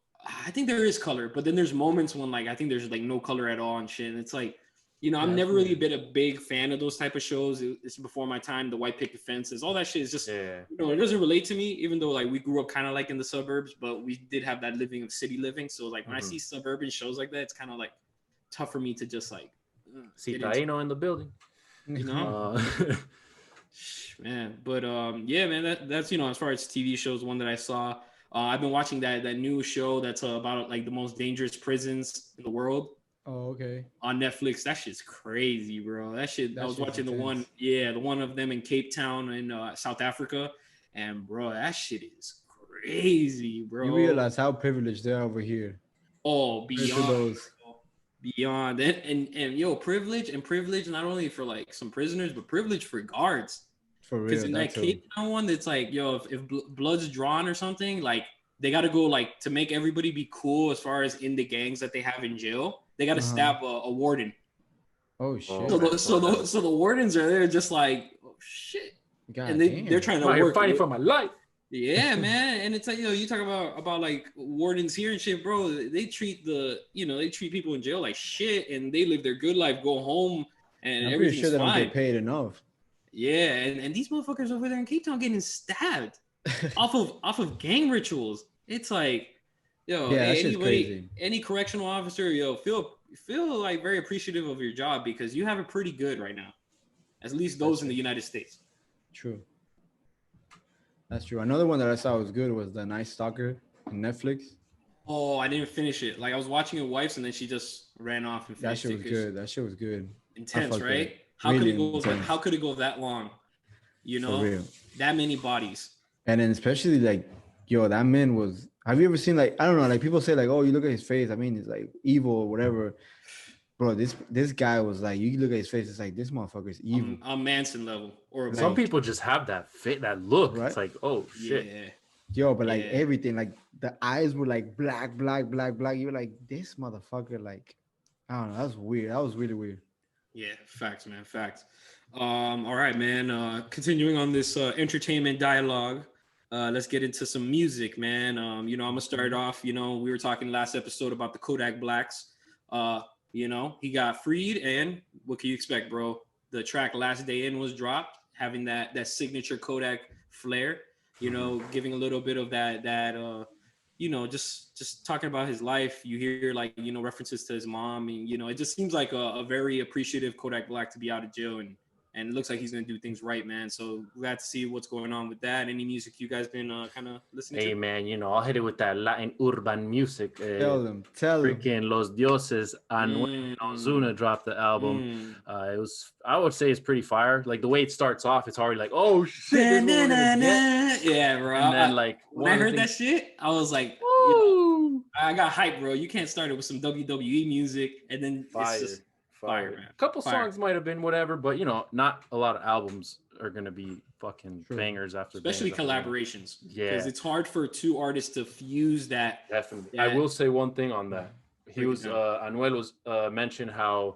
I think there is color, but then there's moments when like I think there's like no color at all and shit. And it's like, you know, Yeah, I've that's never really weird. been a big fan of those type of shows. It's before my time. The white picket fences, all that shit is just, yeah. you know, it doesn't relate to me. Even though like we grew up kind of like in the suburbs, but we did have that living of city living. So like when I Mhm. see suburban shows like that, it's kind of like tough for me to just like See get into, Taino in the building. you know. Man, but yeah, man, that's, you know, as far as TV shows, one that I saw, I've been watching that new show that's about like the most dangerous prisons in the world Oh, okay. on Netflix. That shit's crazy, bro. That shit. That I was shit's watching intense. the one of them in Cape Town in South Africa, and bro, that shit is crazy, bro. You realize how privileged they are over here. Oh, Compared to beyond, those. beyond. And yo, privilege not only for like some prisoners, but privilege for guards. For Because real, in that that's Cape Town one, it's like, yo, if blood's drawn or something, like they got to go like to make everybody be cool as far as in the gangs that they have in jail. They got to stab a warden. Oh shit. Oh, So man, so the wardens are there just like, oh shit, God and damn. they're trying to I'm out here work. fighting for my life. Yeah, man, and it's like, you talk about like wardens here and shit, bro. They treat they treat people in jail like shit, and they live their good life, go home, and I'm pretty everything's sure they don't fine. get paid enough. Yeah, and these motherfuckers over there in Cape Town getting stabbed off of gang rituals. It's like, yo, Yeah, hey, that shit's crazy. any correctional officer, feel like very appreciative of your job because you have it pretty good right now. At least those in the United States. True. That's true. Another one that I saw was good was The Night Stalker on Netflix. Oh, I didn't finish it. Like I was watching it wife, and then she just ran off and That finished shit it. was good. That shit was good. Intense, fucked with right? it. How Really could it go? intense. How could it go that long? You For know, real. that many bodies. And then especially like, yo, that man was. Have you ever seen like, I don't know, like people say like, oh, you look at his face. I mean, it's like evil or whatever. Bro, this guy was like, you look at his face, it's like this motherfucker is evil. On Manson level, or Some people just have that fit, that look. Right? It's like, oh shit. yeah. Yo, but like Yeah. everything, like the eyes were like black. You were like, this motherfucker, like, I don't know. That was weird. That was really weird. Yeah, facts, man, facts. All right, man. Continuing on this entertainment dialogue, let's get into some music, man. I'm gonna start off. We were talking last episode about the Kodak Blacks. He got freed, and what can you expect, bro? The track "Last Day In" was dropped, having that signature Kodak flair. Giving a little bit of that just talking about his life. You hear like references to his mom, and it just seems like a very appreciative Kodak Black to be out of jail, and it looks like he's gonna do things right, man. So glad to see what's going on with that. Any music you guys been kind of listening Hey to? man, I'll hit it with that Latin urban music. Tell them. Freaking Los Dioses Anuel and Ozuna dropped the album. I would say it's pretty fire. Like the way it starts off, it's already like, oh shit. Yeah, bro. And then like when I heard that shit, I was like, I got hyped, bro. You can't start it with some WWE music and then it's just fire, man. A couple Fire. songs might have been whatever, but not a lot of albums are gonna be fucking bangers after especially bangers after collaborations. Yeah. Because it's hard for two artists to fuse that. Definitely. that- I will say one thing on that. Break it down. Anuel was mentioned how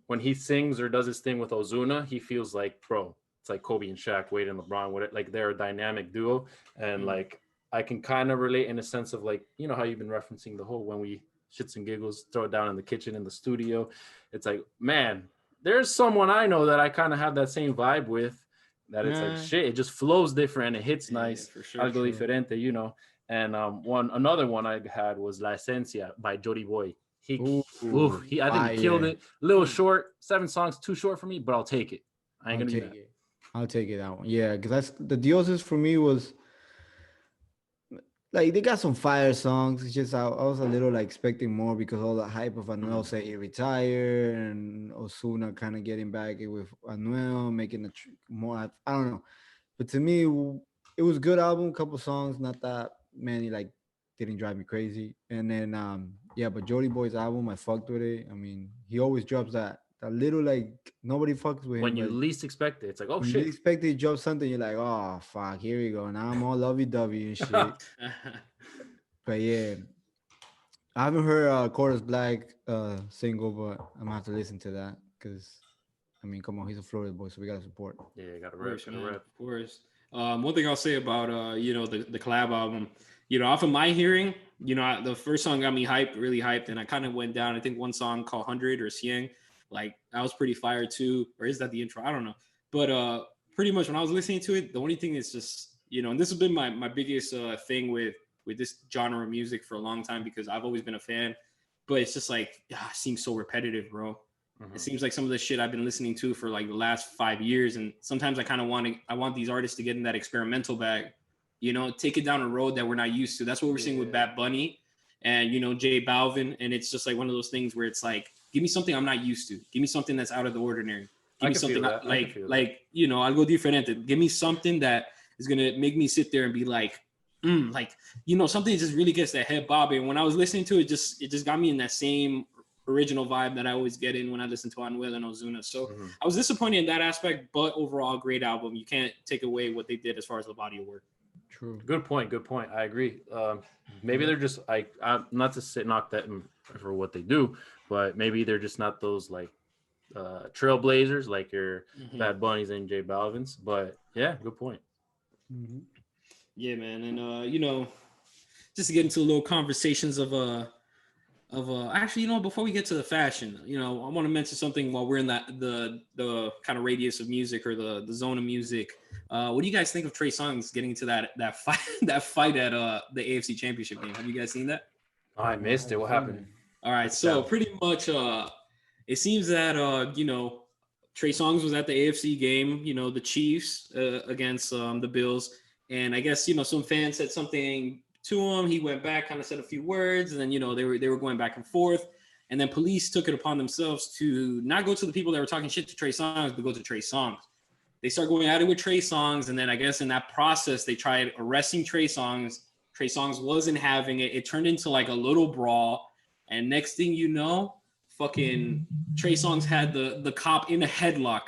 when he sings or does his thing with Ozuna, he feels like, bro, it's like Kobe and Shaq, Wade and LeBron, like they're a dynamic duo. And like I can kind of relate in a sense of like, how you've been referencing the whole when we shits and giggles, throw it down in the kitchen, in the studio. It's like, man, there's someone I know that I kind of have that same vibe with, that it's like shit, it just flows different and it hits nice. For sure. Algo diferente, And another one I had was La Esencia by Jody Boy. I think he killed it. A little short, 7 songs, too short for me, but I'll take it. I ain't gonna do that. I'll take it that one. Yeah, because that's the Dioses for me was like they got some fire songs. It's just I was a little like expecting more because all the hype of Anuel say he retired and Ozuna kind of getting back with Anuel, making more. I don't know, but to me it was a good album. Couple songs, not that many. Like didn't drive me crazy. And then but Jody Boy's album, I fucked with it. I mean, he always drops that little like nobody fucks with him. When you least expect it, it's like, oh when shit. you expect to drop something, you're like, oh fuck, here we go. Now I'm all lovey-dovey and shit. But yeah, I haven't heard Chorus Black single, but I'm gonna have to listen to that because I mean, come on, he's a Florida boy, so we gotta support. Yeah, you gotta Of rep. course. One thing I'll say about the collab album, off of my hearing, the first song got me really hyped, and I kind of went down. I think one song called 100 or Cien, like that was pretty fire too. Or is that the intro? I don't know. But pretty much when I was listening to it, the only thing is just, and this has been my biggest thing with this genre of music for a long time because I've always been a fan, but it's just like, it seems so repetitive, bro. It seems like some of the shit I've been listening to for like the last 5 years. And sometimes I kind of want these artists to get in that experimental bag, take it down a road that we're not used to. That's what we're seeing with Bad Bunny and, J Balvin. And it's just like one of those things where it's like, give me something I'm not used to. Give me something that's out of the ordinary. Give me something algo diferente. Give me something that is going to make me sit there and be like, like, something just really gets that head bobbing. When I was listening to it, it just got me in that same original vibe that I always get in when I listen to Anuel and Ozuna. So I was disappointed in that aspect, but overall, great album. You can't take away what they did as far as the body of work. True. Good point. I agree. Maybe they're just I'm not to say knock them for what they do, but maybe they're just not those like trailblazers like your Bad Bunnies and J Balvin's. But yeah, good point. Yeah, man, and just to get into a little conversations of actually, before we get to the fashion, I want to mention something while we're in the kind of radius of music or the zone of music. What do you guys think of Trey Songz getting into that fight at the AFC Championship game? Have you guys seen that? Oh, I missed it. What happened? All right, so pretty much, it seems that Trey Songz was at the AFC game. The Chiefs against the Bills, and I guess some fans said something to him. He went back, kind of said a few words, and then they were going back and forth, and then police took it upon themselves to not go to the people that were talking shit to Trey Songz, but go to Trey Songz. They start going at it with Trey Songz, and then I guess in that process they tried arresting Trey Songz. Trey Songz wasn't having it. It turned into like a little brawl, and next thing you know, fucking Trey Songz had the cop in a headlock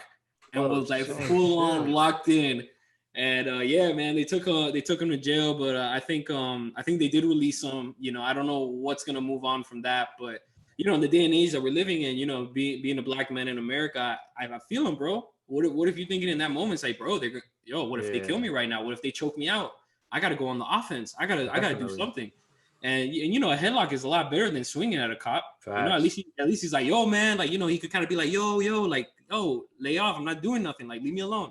and was like full on locked in. And yeah, man, they took him to jail, but I think they did release him. I don't know what's gonna move on from that, but in the day and age that we're living in, being a black man in America, I feel him, bro. What if you're thinking in that moment, it's like, bro, what if they kill me right now? What if they choke me out? I gotta go on the offense. I gotta do something. And a headlock is a lot better than swinging at a cop. At least he's like, yo, man, like he could kind of be like, yo, like, oh, lay off. I'm not doing nothing. Like, leave me alone.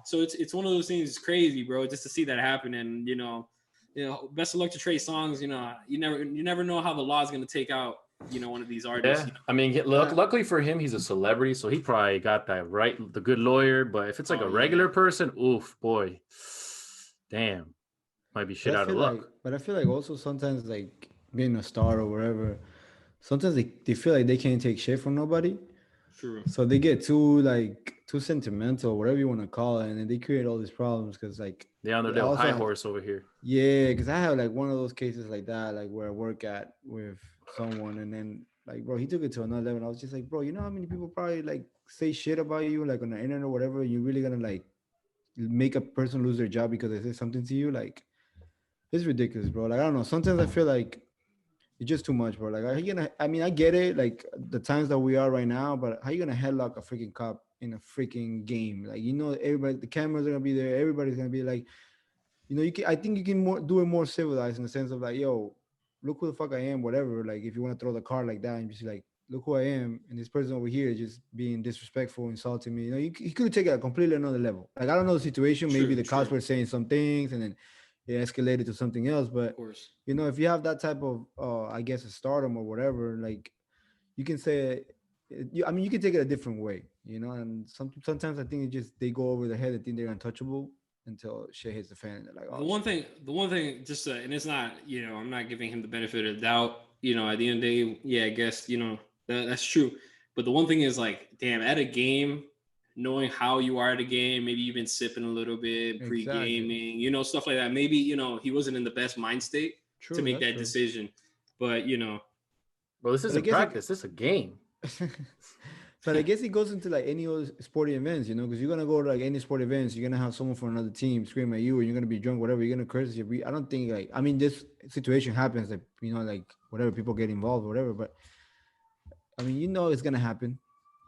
So it's one of those things. It's crazy, bro, just to see that happen. And best of luck to Trey Songz. You never know how the law is gonna take out one of these artists. Yeah. I mean, luckily for him, he's a celebrity, so he probably got that right, the good lawyer. But if it's like a regular person, oof, boy, damn, might be shit out of luck. But I feel like also sometimes like being a star or whatever, sometimes they feel like they can't take shit from nobody. True. So they get too sentimental, whatever you want to call it, and then they create all these problems because like they're on their high horse over here. Yeah, because I have like one of those cases like that, like where I work at with someone, and then like, bro, he took it to another level. I was just like, bro, you know how many people probably like say shit about you like on the internet or whatever? You're really gonna like make a person lose their job because they say something to you? Like, it's ridiculous, bro. Like, I don't know. Sometimes I feel like it's just too much, bro. Like, I mean, I get it, like the times that we are right now, but how you gonna headlock a freaking cop in a freaking game? Like, everybody, the cameras are gonna be there. Everybody's gonna be like, I think you can do it more civilized in the sense of like, yo, look who the fuck I am, whatever. Like, if you want to throw the card like that and just like, look who I am, and this person over here just being disrespectful, insulting me. He could have taken it a completely another level. Like, I don't know the situation. Maybe the cops were saying some things, and then it escalated to something else. But of course, if you have that type of, I guess, a stardom or whatever, like, you can say, you can take it a different way, And sometimes I think they go over their head and think they're untouchable until shit hits the fan. And they're like, oh, the one thing, just and it's not, I'm not giving him the benefit of the doubt. At the end of the day, yeah, I guess that's true. But the one thing is like, damn, at a game, knowing how you are at a game, maybe you've been sipping a little bit, pre-gaming, stuff like that. Maybe he wasn't in the best mind state to make that decision. But Well, this isn't practice. This is a game. But I guess it goes into like any other sporting events, because you're gonna go to like any sport events, you're gonna have someone from another team scream at you, and you're gonna be drunk, whatever. You're gonna curse. I don't think this situation happens, like like whatever, people get involved, or whatever. But I mean, it's gonna happen.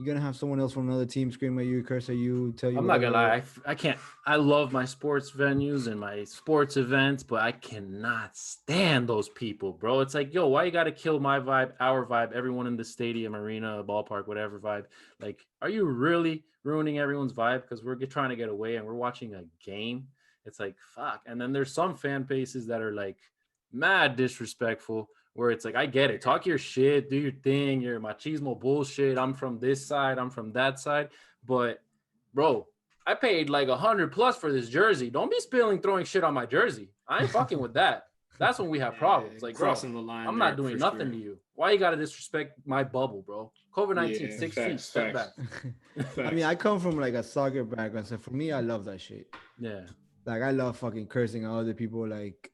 You're gonna have someone else from another team scream at you, curse at you, tell you. I'm not gonna lie, I can't. I love my sports venues and my sports events, but I cannot stand those people, bro. It's like, yo, why you gotta kill my vibe, our vibe, everyone in the stadium, arena, ballpark, whatever vibe? Like, are you really ruining everyone's vibe because we're trying to get away and we're watching a game? It's like, fuck. And then there's some fan bases that are like mad disrespectful, where it's like, I get it. Talk your shit, do your thing, your machismo bullshit. I'm from this side, I'm from that side. But, bro, I paid like $100+ for this jersey. Don't be throwing shit on my jersey. I ain't fucking with that. That's when we have problems. Like, crossing the line. I'm not doing nothing to you. Why you gotta disrespect my bubble, bro? COVID-19, 6 feet, step back. I mean, I come from like a soccer background, so for me, I love that shit. Yeah. Like, I love fucking cursing at other people, like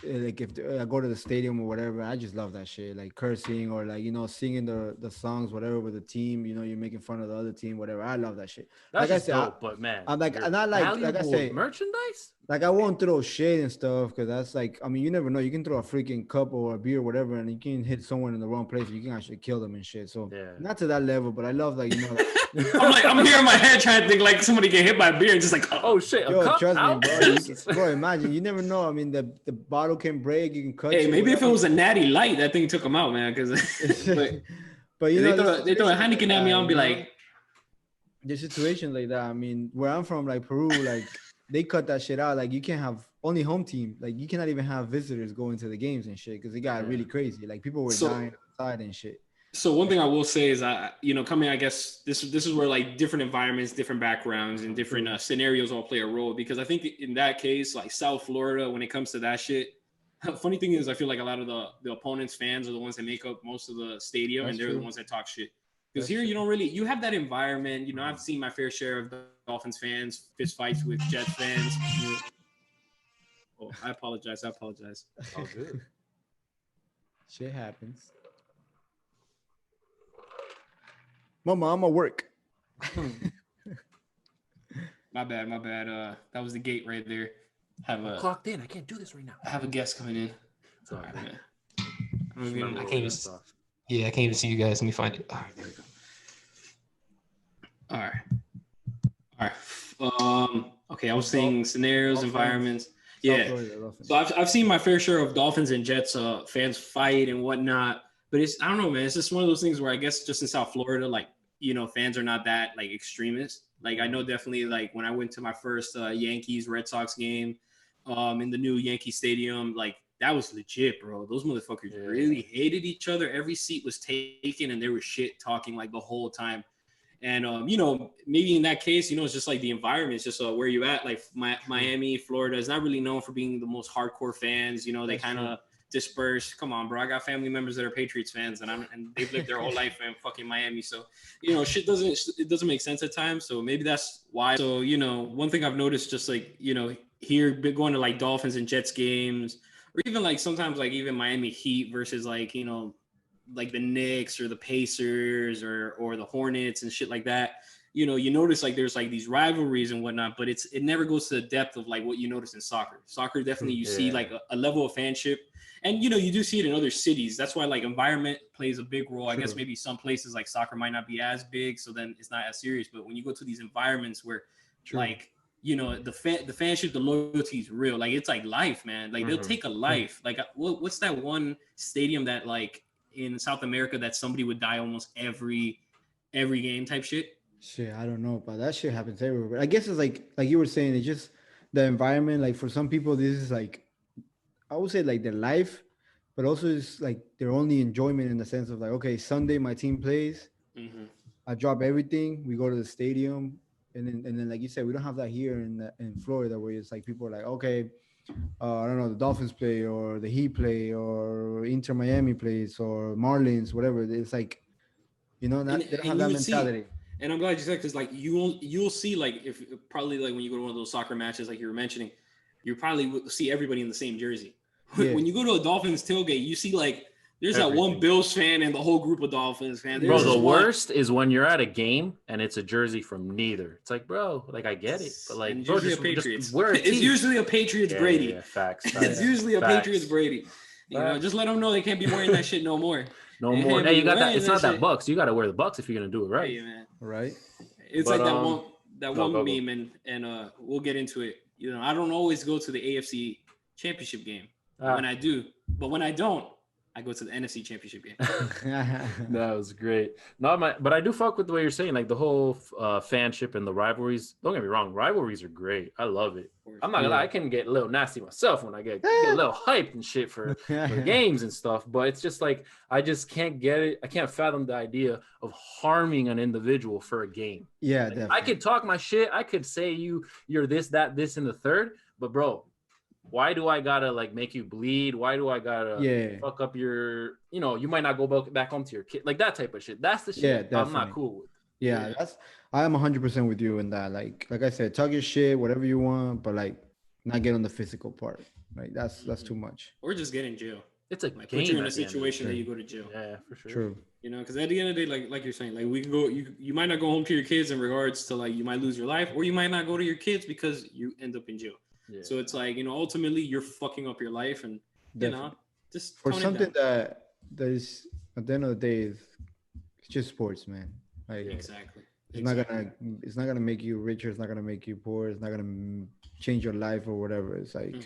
like if I go to the stadium or whatever, I just love that shit. Like cursing or like singing the songs, whatever with the team. You're making fun of the other team, whatever. I love that shit. That's Like I just said, dope, but man, I'm like, your I'm not like I valuable say, merchandise. like I won't throw shade and stuff because that's like, I mean, you never know. You can throw a freaking cup or a beer or whatever, and you can hit someone in the wrong place. You can actually kill them and shit. So Yeah. not to that level, but I love like I'm here in my head trying to think like somebody get hit by a beer and just like, Oh shit! Yo, cup trust out? me, bro. Bro, imagine. You never know. I mean, the bottle can break. You can cut. hey, you, maybe if it whatever. was a natty light, that thing took him out, man. Because but they throw a Heineken at me, I'll be like, there's situations like that. I mean, where I'm from, like Peru, like they cut that shit out. Like you can't have only home team. Like you cannot even have visitors going to the games and shit because it got really crazy. Like people were dying outside and shit. So one thing I will say is, coming, I guess this is where like different environments, different backgrounds, and different scenarios all play a role. Because I think in that case, like South Florida, when it comes to that shit, funny thing is, I feel like a lot of the opponents' fans are the ones that make up most of the stadium, and they're the ones that talk shit. Because here, you don't really, you have that environment. I've seen my fair share of Dolphins fans, fist fights with Jets fans. Oh, I apologize. All good. Shit happens. Mama, I'm at work. My bad. That was the gate right there. I'm clocked in. I can't do this right now. I have a guest coming in. It's all right, man. I can't even. Yeah, I can't even see you guys. Let me find it. All right, there we go. All right. Okay, I was saying scenarios, environments. Yeah. So I've seen my fair share of Dolphins and Jets fans fight and whatnot. But I don't know, man. It's just one of those things where I guess just in South Florida, like, fans are not that like extremist. Like I know definitely like when I went to my first Yankees Red Sox game in the new Yankee Stadium, like that was legit, bro. Those motherfuckers really hated each other. Every seat was taken and there was shit talking like the whole time. And, maybe in that case, it's just like the environment. It's just where you at. Like Miami, Florida is not really known for being the most hardcore fans. They kind of disperse. Come on, bro. I got family members that are Patriots fans and they've lived their whole life in fucking Miami. So, shit doesn't make sense at times. So maybe that's why. So, one thing I've noticed just like, here going to like Dolphins and Jets games, or even like sometimes like even Miami Heat versus like, like the Knicks or the Pacers or the Hornets and shit like that. You notice like there's like these rivalries and whatnot, but it never goes to the depth of like what you notice in soccer. Soccer definitely you see like a level of fanship, and you do see it in other cities. That's why like environment plays a big role. I guess maybe some places like soccer might not be as big, so then it's not as serious. But when you go to these environments where like the fanship, the loyalty is real. Like it's like life, man. Like they'll take a life. Like what's that one stadium that like in South America that somebody would die almost every game type shit? Shit, I don't know, but that shit happens everywhere. But I guess it's like you were saying, it's just the environment. Like for some people, this is like, I would say like their life, but also it's like their only enjoyment in the sense of like, okay, Sunday my team plays, I drop everything, we go to the stadium, and then like you said, we don't have that here in Florida where it's like people are like, okay, I don't know, the Dolphins play or the Heat play or Inter Miami plays or Marlins, whatever. It's like, they don't have that mentality. And I'm glad you said, because like you'll see like if probably like when you go to one of those soccer matches like you were mentioning, you probably will see everybody in the same jersey. Yeah. When you go to a Dolphins tailgate, you see like there's that one Bills fan and the whole group of Dolphins fans. Bro, the worst is when you're at a game and it's a jersey from neither. It's like, bro, like I get it, but like, bro, just wear a tee. It's usually a Patriots Brady. Yeah, facts. It's usually a Patriots Brady. Just let them know they can't be wearing that shit no more. No more. Hey, you got that. It's not that Bucks. You got to wear the Bucks if you're gonna do it right. Hey, man. Right. It's like that one meme, and we'll get into it. I don't always go to the AFC Championship game when I do, but when I don't, I go to the NFC Championship game. That was great. But I do fuck with the way you're saying, like the whole fanship and the rivalries. Don't get me wrong, rivalries are great. I love it. I'm not gonna lie, I can get a little nasty myself when I get a little hyped and shit for games and stuff. But it's just like I just can't get it. I can't fathom the idea of harming an individual for a game. Yeah, like, definitely. I could talk my shit. I could say you're this, that, this, and the third. But bro, why do I gotta like make you bleed? Why do I gotta fuck up your, you might not go back home to your kid, like that type of shit. That's the shit I'm not cool with. Yeah, I am 100% with you in that. Like I said, talk your shit, whatever you want, but like not get on the physical part. Like that's too much. Or just get in jail. It's a Like game put you in a at the end of the situation that day. you go to jail. Yeah, for sure. True. You know, because at the end of the day, like you're saying, like we can go. You might not go home to your kids in regards to like you might lose your life, or you might not go to your kids because you end up in jail. Yeah. So it's like, you know, ultimately you're fucking up your life, and you know, Definitely. just For tone it something down. that is at the end of the day it's just sports, man. Like Yeah. Exactly. it's not gonna make you richer. It's not gonna make you poor. It's not gonna change your life or whatever. It's like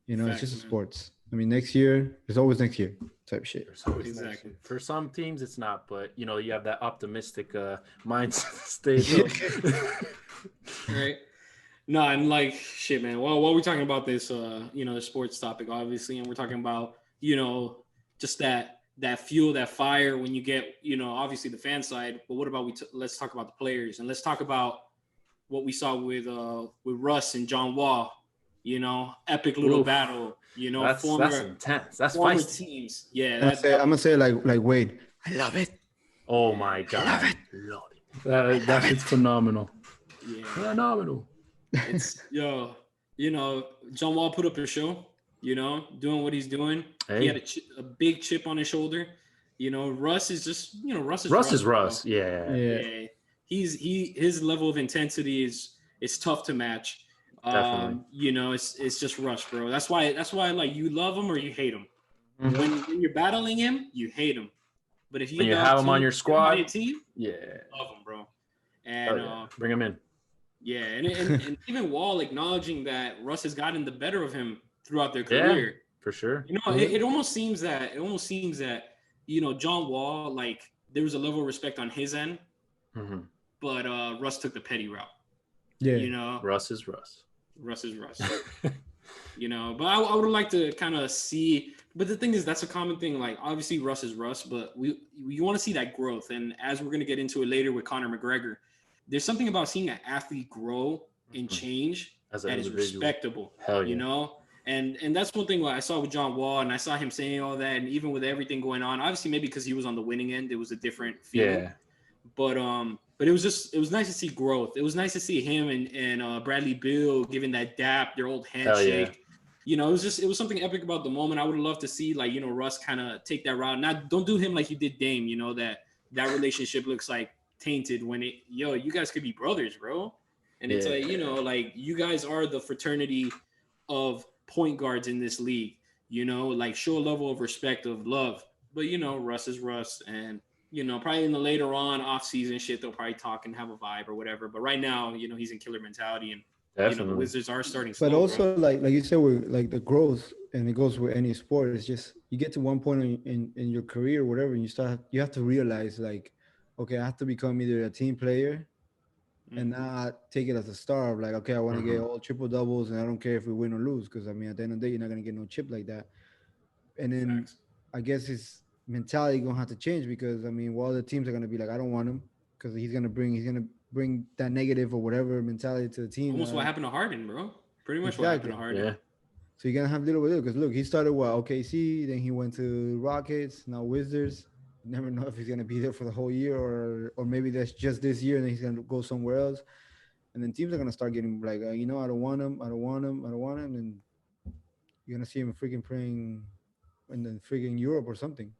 you know, Facts, it's just man. sports. I mean, next year it's always next year type shit. There's always Exactly. next year. For some teams, it's not, but you know, you have that optimistic mindset state. Right. No, and like shit, man. Well, while we're talking about this, you know, the sports topic, obviously, and we're talking about, you know, just that fuel, that fire when you get, you know, obviously the fan side. But what about let's talk about the players, and let's talk about what we saw with Russ and John Wall. You know, epic little Oof. battle. You know, that's intense. That's former feisty. teams. Yeah, I'm gonna say like Wade. I love it. Oh my god, love it. Love it. That shit's phenomenal. yeah. Phenomenal. It's you know, John Wall put up a show. You know, doing what he's doing. Hey. He had a big chip on his shoulder. You know, Russ is just, you know, Russ is Russ. bro. Yeah. His level of intensity is tough to match. Definitely. You know, it's just Russ, bro. That's why like you love him or you hate him. Mhm. When you're battling him, you hate him. But if When you have him on your squad, team, yeah, love him, bro. And bring him in. yeah, and even Wall acknowledging that Russ has gotten the better of him throughout their career. Yeah, for sure. You know, it almost seems that you know, John Wall, like there was a level of respect on his end, but Russ took the petty route. Yeah, you know, Russ is Russ. Russ is Russ. You know, but I would like to kind of see. But the thing is, that's a common thing. Like obviously Russ is Russ, but we want to see that growth. And as we're gonna get into it later with Conor McGregor, there's something about seeing an athlete grow and change that is respectable. Hell yeah. You know. And that's one thing I saw with John Wall, and I saw him saying all that, and even with everything going on, obviously maybe because he was on the winning end, it was a different feeling. Yeah. But it was nice to see growth. It was nice to see him and Bradley Beal giving that dap, their old handshake. Yeah. You know, it was something epic about the moment. I would love to see like, you know, Russ kind of take that route. Don't do him like you did Dame. You know, that relationship looks like tainted when you guys could be brothers, bro. And it's like, you know, like you guys are the fraternity of point guards in this league, you know, like show a level of respect, of love. But you know, Russ is Russ, and you know, probably in the later on off-season shit, they'll probably talk and have a vibe or whatever. But right now, you know, he's in killer mentality, and you know, the Wizards are starting slow. But also, bro. like you said, with like the growth, and it goes with any sport. It's just you get to one point in your career, or whatever, and you have to realize like, okay, I have to become either a team player and not take it as a star of like, okay, I want to get all triple doubles, and I don't care if we win or lose, because I mean, at the end of the day, you're not gonna get no chip like that. And then Facts. I guess his mentality gonna have to change, because I mean, well, the teams are gonna be like, I don't want him, because he's gonna bring that negative or whatever mentality to the team. Almost what happened to Harden, bro. Pretty much what happened to Harden. Yeah. So you're gonna have little by little, because look, he started OKC, then he went to Rockets, now Wizards. You never know if he's gonna be there for the whole year, or maybe that's just this year, and then he's gonna go somewhere else. And then teams are gonna start getting like, you know, I don't want him, and you're gonna see him freaking playing in the freaking Europe or something.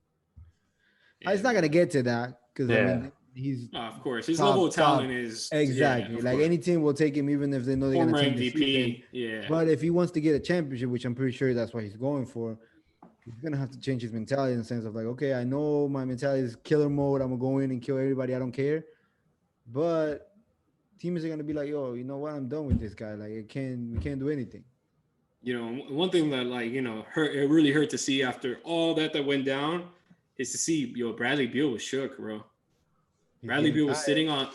Yeah. It's not gonna get to that, because I mean, he's no, of course his level of talent is exactly like any team will take him, even if they know they're former gonna take the season. MVP. Yeah, But if he wants to get a championship, which I'm pretty sure that's what he's going for, he's gonna have to change his mentality in the sense of like, okay, I know my mentality is killer mode. I'm gonna go in and kill everybody. I don't care. But teams are gonna be like, yo, you know what? I'm done with this guy. Like, we can't do anything. You know, one thing that like, you know, it really hurt to see after all that went down is to see, Bradley Beal was shook, bro. Bradley Beal was sitting on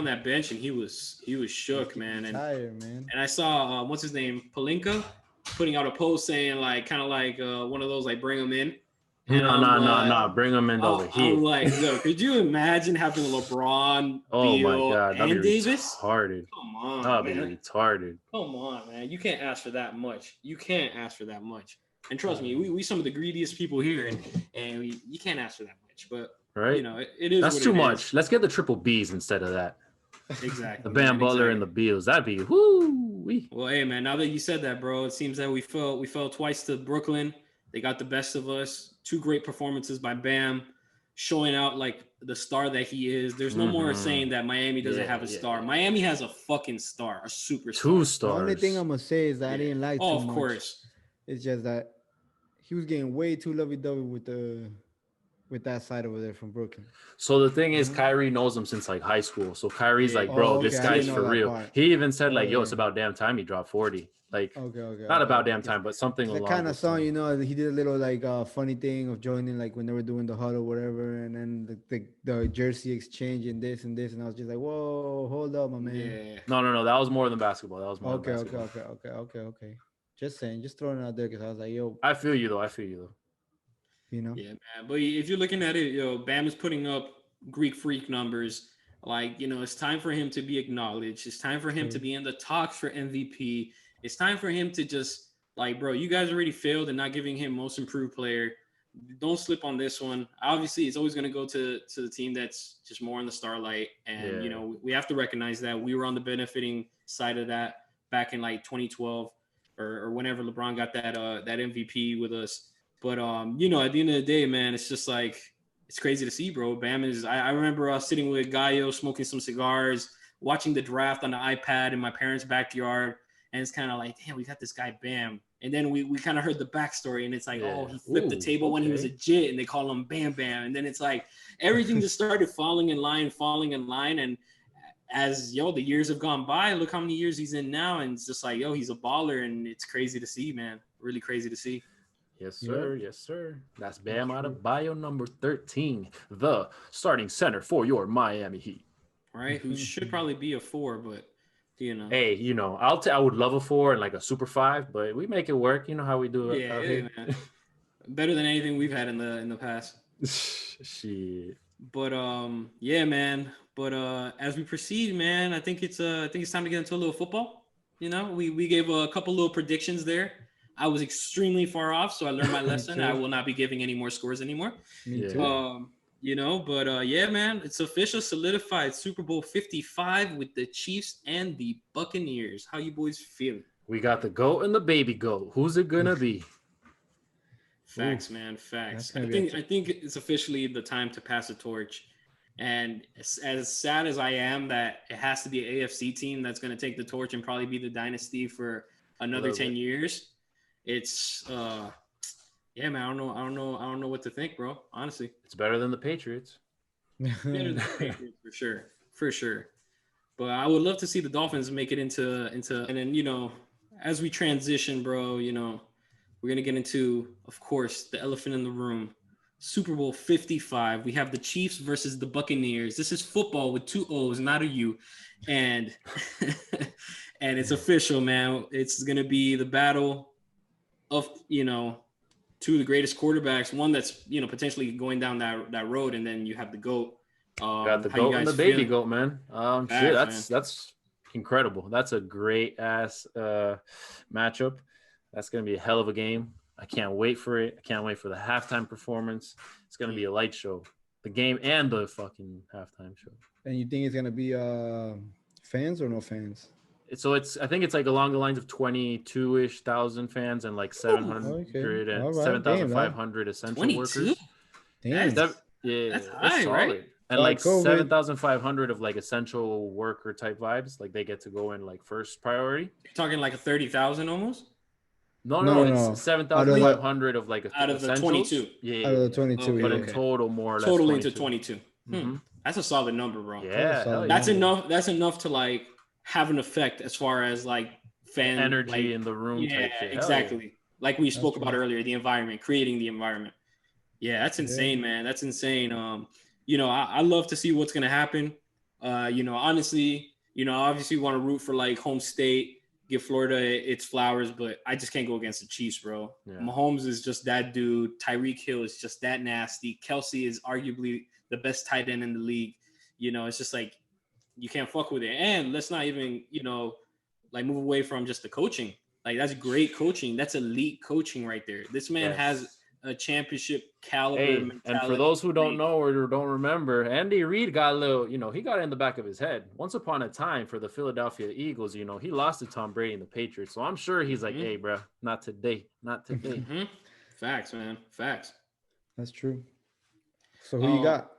that bench, and he was shook, man. And tired, man. And I saw what's his name, Pelinka, putting out a post saying like kind of like one of those like bring him in. And no, bring him in over here. I'm like, yo, could you imagine having LeBron, oh Beal, my god, that'd and be Davis? Retarded. Come on, that'd man. be retarded. Come on, man. You can't ask for that much. And trust me, we some of the greediest people here, and you can't ask for that much. But right, you know, it is. That's too much. Let's get the triple Bs instead of that. Exactly. The Bam Butler and the Beals. That'd be whoo. Ooh-wee. Well, hey man, now that you said that, bro, it seems that we fell twice to Brooklyn. They got the best of us. 2 great performances by Bam, showing out like the star that he is. There's no more saying that Miami doesn't have a star. Miami has a fucking star, a superstar. 2 stars. The only thing I'm gonna say is that I didn't like too of much. course. It's just that he was getting way too lovey-dovey with that side over there from Brooklyn. So the thing is, Kyrie knows him since like high school. So Kyrie's like, bro, Oh, this okay, I guy's didn't for know that real. part. He even said like, yo, yeah. it's about damn time he dropped 40. Like, Okay. not about okay. damn time, but something The along kind of those song, lines. you know, he did a little like funny thing of joining like when they were doing the huddle or whatever, and then the jersey exchange and this, and I was just like, whoa, hold up, my man. Yeah. No, that was more than basketball. That was more Okay, than basketball. okay. Just saying, just throwing it out there because I was like, yo, I feel you though. you know. Yeah, man. But if you're looking at it, Bam is putting up Greek freak numbers. Like, it's time for him to be acknowledged. It's time for him to be in the talks for MVP. It's time for him to just like, bro, you guys already failed in not giving him most improved player. Don't slip on this one. Obviously, it's always going to go to the team that's just more in the starlight. And, we have to recognize that we were on the benefiting side of that back in like 2012 or whenever LeBron got that MVP with us. But, at the end of the day, man, it's just like, it's crazy to see, bro. Bam is, I remember sitting with Gallo, smoking some cigars, watching the draft on the iPad in my parents' backyard. And it's kind of like, damn, we got this guy Bam. And then we kind of heard the backstory, and it's like, oh, he flipped the table when he was a jit, and they call him Bam Bam. And then it's like everything just started falling in line. And as, the years have gone by, look how many years he's in now. And it's just like, he's a baller, and it's crazy to see, man. Really crazy to see. Yes, sir. Yep. Yes, sir. That's Bam out of bio number 13, the starting center for your Miami Heat. Right? Who should probably be a 4, but, Hey, I would love a 4 and like a super 5, but we make it work. You know how we do it out here. Man. Better than anything we've had in the past. Shit. But man. But as we proceed, man, I think it's time to get into a little football. We gave a couple little predictions there. I was extremely far off, so I learned my lesson. I will not be giving any more scores anymore. Me too. Man, it's official, solidified. Super Bowl 55 with the Chiefs and the Buccaneers. How you boys feeling? We got the GOAT and the baby GOAT. Who's it gonna be? Facts, man. Facts. I think it's officially the time to pass the torch. And as sad as I am that it has to be an AFC team that's going to take the torch and probably be the dynasty for another 10 years. It's man, I don't know what to think, bro. Honestly, it's better than the Patriots. Better than the Patriots for sure. But I would love to see the Dolphins make it into, and then as we transition, bro, we're gonna get into, of course, the elephant in the room. Super Bowl 55. We have the Chiefs versus the Buccaneers. This is football with 2 O's, not a U, and and it's official, man. It's gonna be the battle of 2 of the greatest quarterbacks, one that's potentially going down that road, and then you have the GOAT. Got the GOAT and the baby GOAT, man. That's incredible. That's a great ass matchup. That's gonna be a hell of a game. I can't wait for it. I can't wait for the halftime performance. It's gonna be a light show, the game and the fucking halftime show. And you think it's gonna be fans or no fans? So I think it's like along the lines of 22-ish thousand fans and like 700 and 7,500 essential 22? workers. Damn. That's high, right? And like 7,500 of like essential worker type vibes. Like they get to go in like first priority. You're talking like a 30,000 almost? No. It's 7,500 of like out of the 22. Yeah. Out of the 22. Okay. But in total, more or less. Totally into 22. Mm-hmm. That's a solid number, bro. Yeah. That's enough. That's enough to like have an effect as far as like fan energy in the room. Yeah, type shit. exactly. Yeah. Like we spoke about earlier, the environment, creating the environment. Yeah, that's insane, man. That's insane. I love to see what's gonna happen. Honestly, obviously we want to root for like home state, give Florida its flowers, but I just can't go against the Chiefs, bro. Yeah. Mahomes is just that dude. Tyreek Hill is just that nasty. Kelsey is arguably the best tight end in the league. It's just like you can't fuck with it. And let's not even, like move away from just the coaching. Like that's great coaching. That's elite coaching right there. This man has a championship caliber Hey, mentality. and for those who don't know or don't remember, Andy Reid got a little, he got it in the back of his head. Once upon a time for the Philadelphia Eagles, he lost to Tom Brady and the Patriots. So I'm sure he's like, hey, bro, not today. Not today. Facts, man. Facts. That's true. So who you got?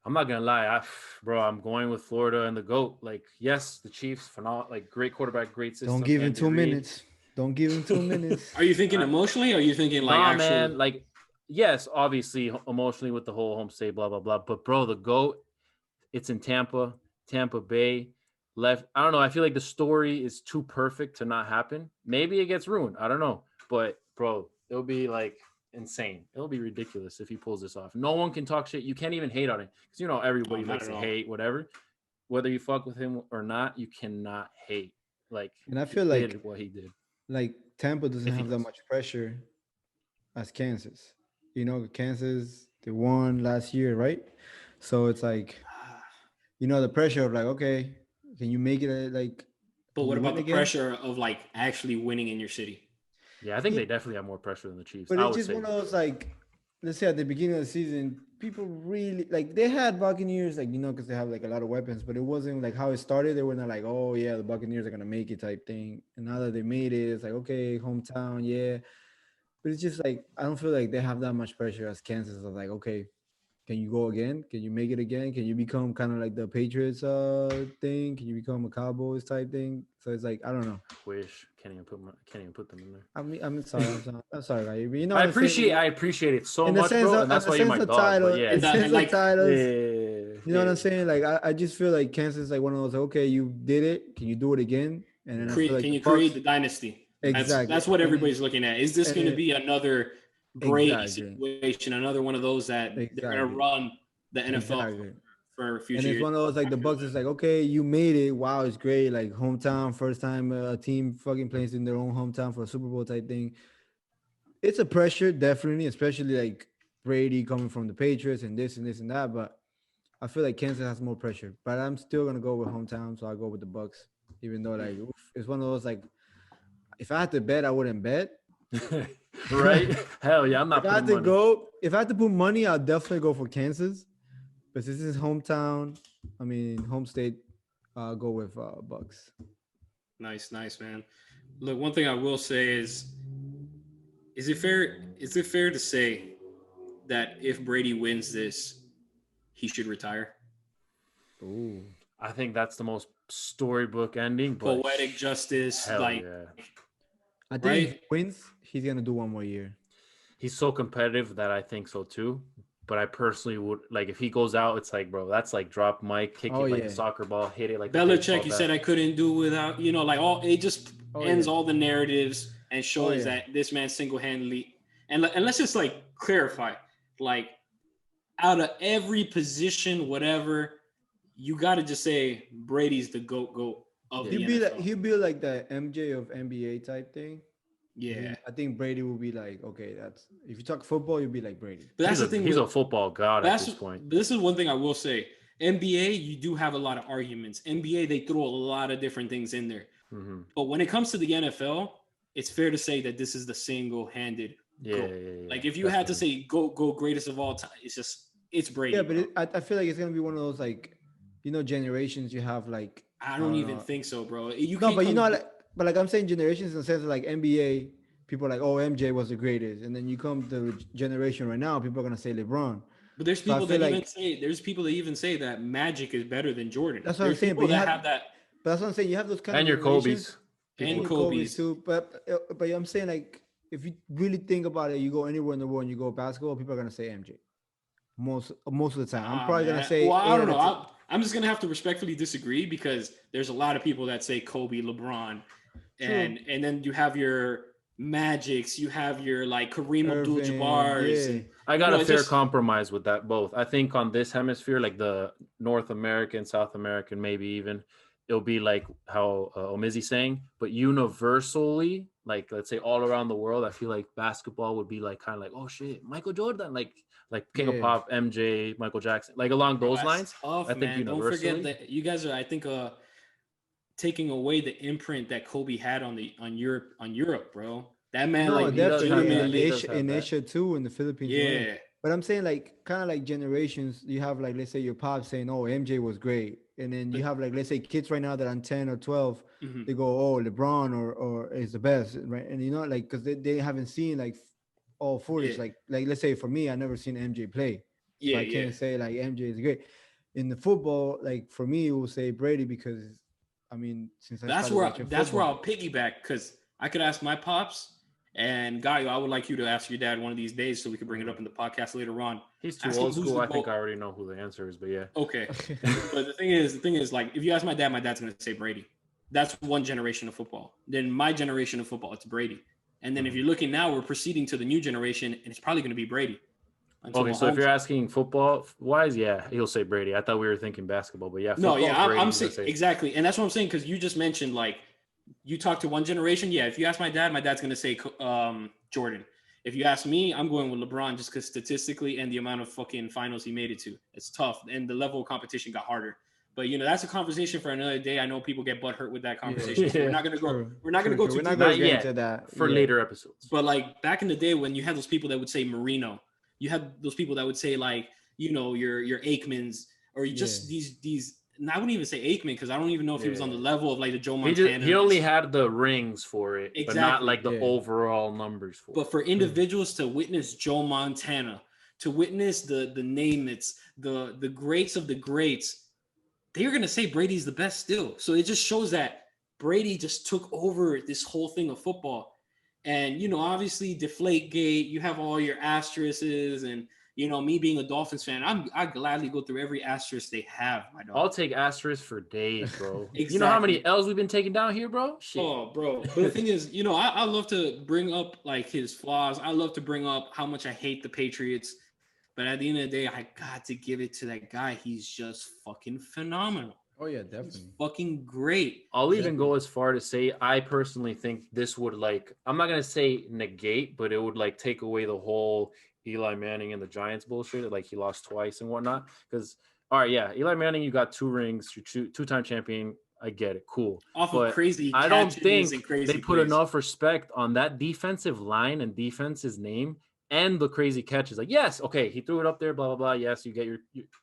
I'm not gonna lie, I'm going with Florida and the GOAT. Like, yes, the Chiefs, phenomenal, like great quarterback, great system. Don't give him Andy 2 Reid. minutes. Don't give him 2 minutes. Are you thinking emotionally? Or are you thinking like nah, actual? man, like, yes, obviously emotionally with the whole home state, blah blah blah. But bro, the GOAT, it's in Tampa Bay. Left. I don't know. I feel like the story is too perfect to not happen. Maybe it gets ruined. I don't know. But bro, it'll be like insane. It'll be ridiculous if he pulls this off. No one can talk shit. You can't even hate on it because everybody not likes at to all. hate whatever. Whether you fuck with him or not, you cannot hate. Like, And I feel he like did what he did. like Tampa doesn't If he have that does. much pressure as Kansas. Kansas, they won last year, right? So it's like, the pressure of like, okay, can you make it like? But can what you about win the again? pressure of like actually winning in your city? Yeah, I think Yeah. they definitely have more pressure than the Chiefs. But I it's would just say. one of those like, let's say at the beginning of the season, people really like they had Buccaneers like because they have like a lot of weapons, but it wasn't like how it started. They were not like, oh yeah, the Buccaneers are gonna make it type thing. And now that they made it, it's like okay, hometown, yeah. But it's just like I don't feel like they have that much pressure as Kansas of like, okay, can you go again? Can you make it again? Can you become kind of like the Patriots thing? Can you become a Cowboys type thing? So it's like I don't know. Wish can't even put them in there. I'm sorry, I'm sorry, guy. But you know I what I'm saying? appreciate it so In the much, sense bro, of, and that's in the why you're sense my of dog. title, But yeah, in the And sense like- of titles. yeah, You know what I'm saying? Like I just feel like Kansas is like one of those. Okay, you did it. Can you do it again? And then I feel like Can the you Bucks, create the dynasty? exactly. That's what And everybody's looking at. Is this and going to it- be another Brady Exactly. situation? Another one of those that they're going Exactly. to run the NFL Exactly. for future And it's years? one of those like the Bucks is like, okay, you made it. Wow, it's great. Like hometown, first time a team fucking plays in their own hometown for a Super Bowl type thing. It's a pressure, definitely, especially like Brady coming from the Patriots and this and this and that. But I feel like Kansas has more pressure. But I'm still gonna go with hometown, so I go with the Bucks. Even though like it's one of those like, if I had to bet, I wouldn't bet. right? Hell yeah, I'm not If I had putting to money. if I had to put money, I'd definitely go for Kansas. But since this is hometown, home state, I'll go with Bucks. Nice, man. Look, one thing I will say is it fair? Is it fair to say that if Brady wins this, he should retire? Ooh. I think that's the most storybook ending. But Poetic justice, hell like yeah. I think Right? if he wins, he's gonna do one more year. He's so competitive that I think so too. But I personally would like if he goes out, it's like, bro, that's like drop mic, kick Oh, it like yeah. a soccer ball, hit it like a Belichick. baseball You bat. said I couldn't do without, like all it just ends yeah. all the narratives and shows yeah. that this man single-handedly and let's just like clarify, like out of every position, whatever, you got to just say Brady's the goat of the NFL. He'll be like the MJ of NBA type thing. Yeah. I think Brady will be like, okay, that's if you talk football, you'll be like Brady. But that's the thing. He's a football god at this point. This is one thing I will say. NBA, you do have a lot of arguments. NBA, they throw a lot of different things in there. Mm-hmm. But when it comes to the NFL, it's fair to say that this is the single-handed goat. Yeah. Like if you had to say go greatest of all time, it's Brady. Yeah, but I feel like it's gonna be one of those like, generations you have like. I don't even think so, bro. But like I'm saying, generations in the sense of like NBA, people are like, oh, MJ was the greatest, and then you come to generation right now, people are gonna say LeBron. But there's So I people feel that even say that Magic is better than Jordan. That's what There's I'm saying. people But that have that. But that's what I'm saying. You have those kind And of your generations. Kobe's. And People Kobe's. too. But I'm saying like if you really think about it, you go anywhere in the world and you go basketball, people are gonna say MJ. Most of the time, I'm probably gonna say. Well, I don't know. 8 out of 10. I'm just gonna have to respectfully disagree because there's a lot of people that say Kobe, LeBron, and then you have your Magics, you have your like Kareem Abdul-Jabbar's. yeah. And, I got a fair compromise with that both. I think on this hemisphere, like the North American, South American, maybe even, it'll be like how Omizi's saying, but universally, like let's say all around the world, I feel like basketball would be like kind of like, oh shit, Michael Jordan, like King of Pop, MJ, Michael Jackson, like along those lines. Tough, I think Don't forget that you guys are, I think, taking away the imprint that Kobe had on Europe, bro. That man, No, like, definitely legitimately does in have Asia too, in the Philippines. yeah, But I'm saying like kind of like generations. You have like let's say your pops saying, "Oh, MJ was great," and then you have like let's say kids right now that are 10 or 12, mhm. they go, "Oh, LeBron or is the best," right? And you know like because they haven't seen like all footage. Yeah, Like let's say for me, I never seen MJ play, so yeah, I yeah. can't say like MJ is great. In the football, like for me, it will say Brady because I mean since I started watching That's where football. I'll piggyback because I could ask my pops and Gaio. I would like you to ask your dad one of these days so we can bring it up in the podcast later on. He's too Ask him old who's school. the I think GOAT. I already know who the answer is, but yeah. Okay, but the thing is, like, if you ask my dad's gonna say Brady. That's one generation of football. Then my generation of football, it's Brady. And then if you're looking now, we're proceeding to the new generation, and it's probably gonna be Brady until Okay, so if Mahomes. you're asking football wise, yeah, he'll say Brady. I thought we were thinking basketball, but yeah, No, football, yeah, Brady. I'm He's gonna saying say. exactly, and that's what I'm saying because you just mentioned like you talk to one generation. Yeah, if you ask my dad's gonna say Jordan. If you ask me, I'm going with LeBron just because statistically and the amount of fucking finals he made it to, it's tough, and the level of competition got harder. But that's a conversation for another day. I know people get butthurt with that conversation, so we're Yeah. not gonna go. True. We're not gonna go too We're not deep. gonna Not get yet. into that For yet. later episodes. But like back in the day when you had those people that would say Marino, you had those people that would say like your Aikmans or you just Yeah. these. And I wouldn't even say Aikman because I don't even know if he was on the Yeah. level of like the Joe He Montana. only had the rings for it, but not Exactly. like the Yeah. overall numbers for But it. for individuals to witness Joe Montana, to witness the name that's the greats of the greats, they're gonna say Brady's the best still. So it just shows that Brady just took over this whole thing of football. And obviously Deflate Gate, you have all your asterisks, and me being a Dolphins fan, I gladly go through every asterisk they have, my dog. I'll take asterisks for days, bro. Exactly. You know how many L's we've been taking down here, bro? Shit. Oh, bro. But the thing is, I love to bring up like his flaws. I love to bring up how much I hate the Patriots. But at the end of the day, I got to give it to that guy. He's just fucking phenomenal. Oh yeah, He's definitely. fucking great. I'll even go as far to say I personally think this would I'm not gonna say negate, but it would take away the whole Eli Manning and the Giants bullshit, like he lost twice and whatnot. Because all right, yeah, Eli Manning, you got 2 rings, you're two-time champion. I get it, cool. Off But of crazy I don't catches think and crazy they put plays. enough respect on that defensive line and defense's name and the crazy catches. Like, yes, okay, he threw it up there, blah blah blah. Yes, you get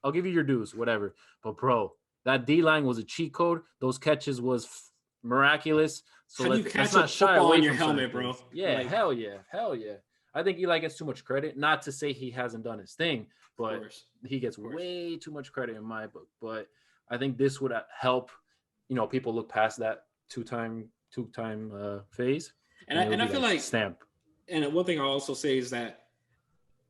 I'll give you your dues, whatever. But bro, that D line was a cheat code. Those catches was miraculous. So How do you let's catch not a shy football away on your from certain helmet, bro? things. Yeah, Like, hell yeah, hell yeah. I think Eli gets too much credit. Not to say he hasn't done his thing, but course. he gets way too much credit in my book. But I think this would help, people look past that two-time phase. And I feel like stamp. And one thing I'll also say is that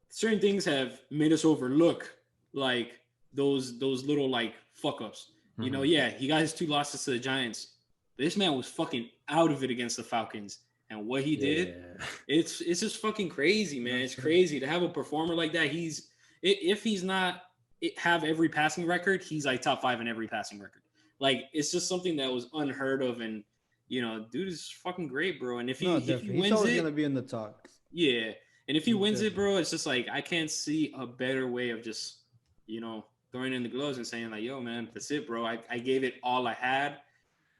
certain things have made us overlook like those little like fuck ups. Mhm. Yeah, he got his 2 losses to the Giants. This man was fucking out of it against the Falcons. And what he did, Yeah. it's just fucking crazy, man. It's crazy to have a performer like that. If he's not have every passing record, he's like top 5 in every passing record. Like it's just something that was unheard of, and dude is fucking great, bro. And if he He's wins always it, gonna be in the talks. yeah. And if he wins it, Definitely. bro, it's just like I can't see a better way of just throwing in the gloves and saying like, yo, man, that's it, bro. I gave it all I had.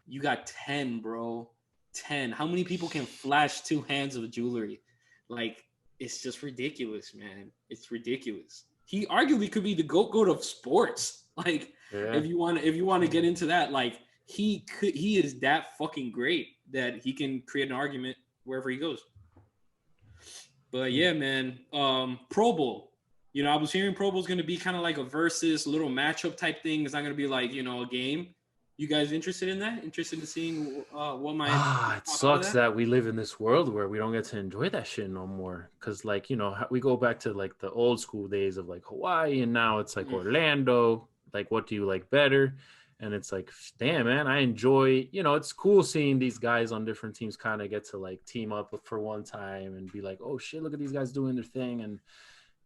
You got 10, bro. 10. How many people can flash 2 hands of jewelry? Like, it's just ridiculous, man. It's ridiculous. He arguably could be the goat of sports. Like, Yeah. if you want to get into that, like he is that fucking great that he can create an argument wherever he goes. But yeah, man. Pro Bowl. I was hearing Pro Bowl is going to be kind of like a versus little matchup type thing. It's not going to be like a game. You guys interested in that? Interested in seeing what might? It sucks that we live in this world where we don't get to enjoy that shit no more. Cause we go back to like the old school days of like Hawaii, and now it's like Orlando. Like, what do you like better? And it's like, damn, man, I enjoy. It's cool seeing these guys on different teams kind of get to like team up for one time and be like, oh shit, look at these guys doing their thing and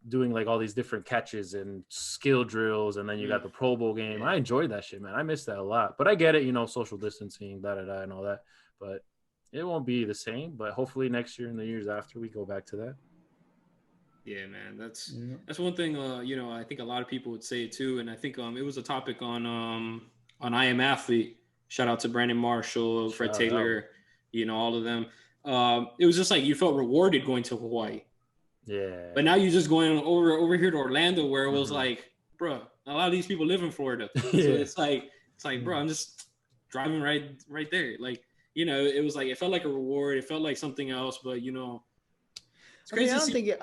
doing like all these different catches and skill drills, and then you got the Pro Bowl game. I enjoyed that shit, man. I miss that a lot. But I get it, social distancing, and all that. But it won't be the same. But hopefully next year and the years after we go back to that. Yeah, man. That's one thing. I think a lot of people would say it too, and I think it was a topic on I Am Athlete. Shout out to Brandon Marshall, Fred Taylor, all of them. it was just like you felt rewarded going to Hawaii. Yeah. But now you're just going over here to Orlando, where it was like, bro, a lot of these people live in Florida, so it's like, bro, I'm just driving right there. Like, you know, it was like it felt like a reward. It felt like something else, but you know, it's crazy. I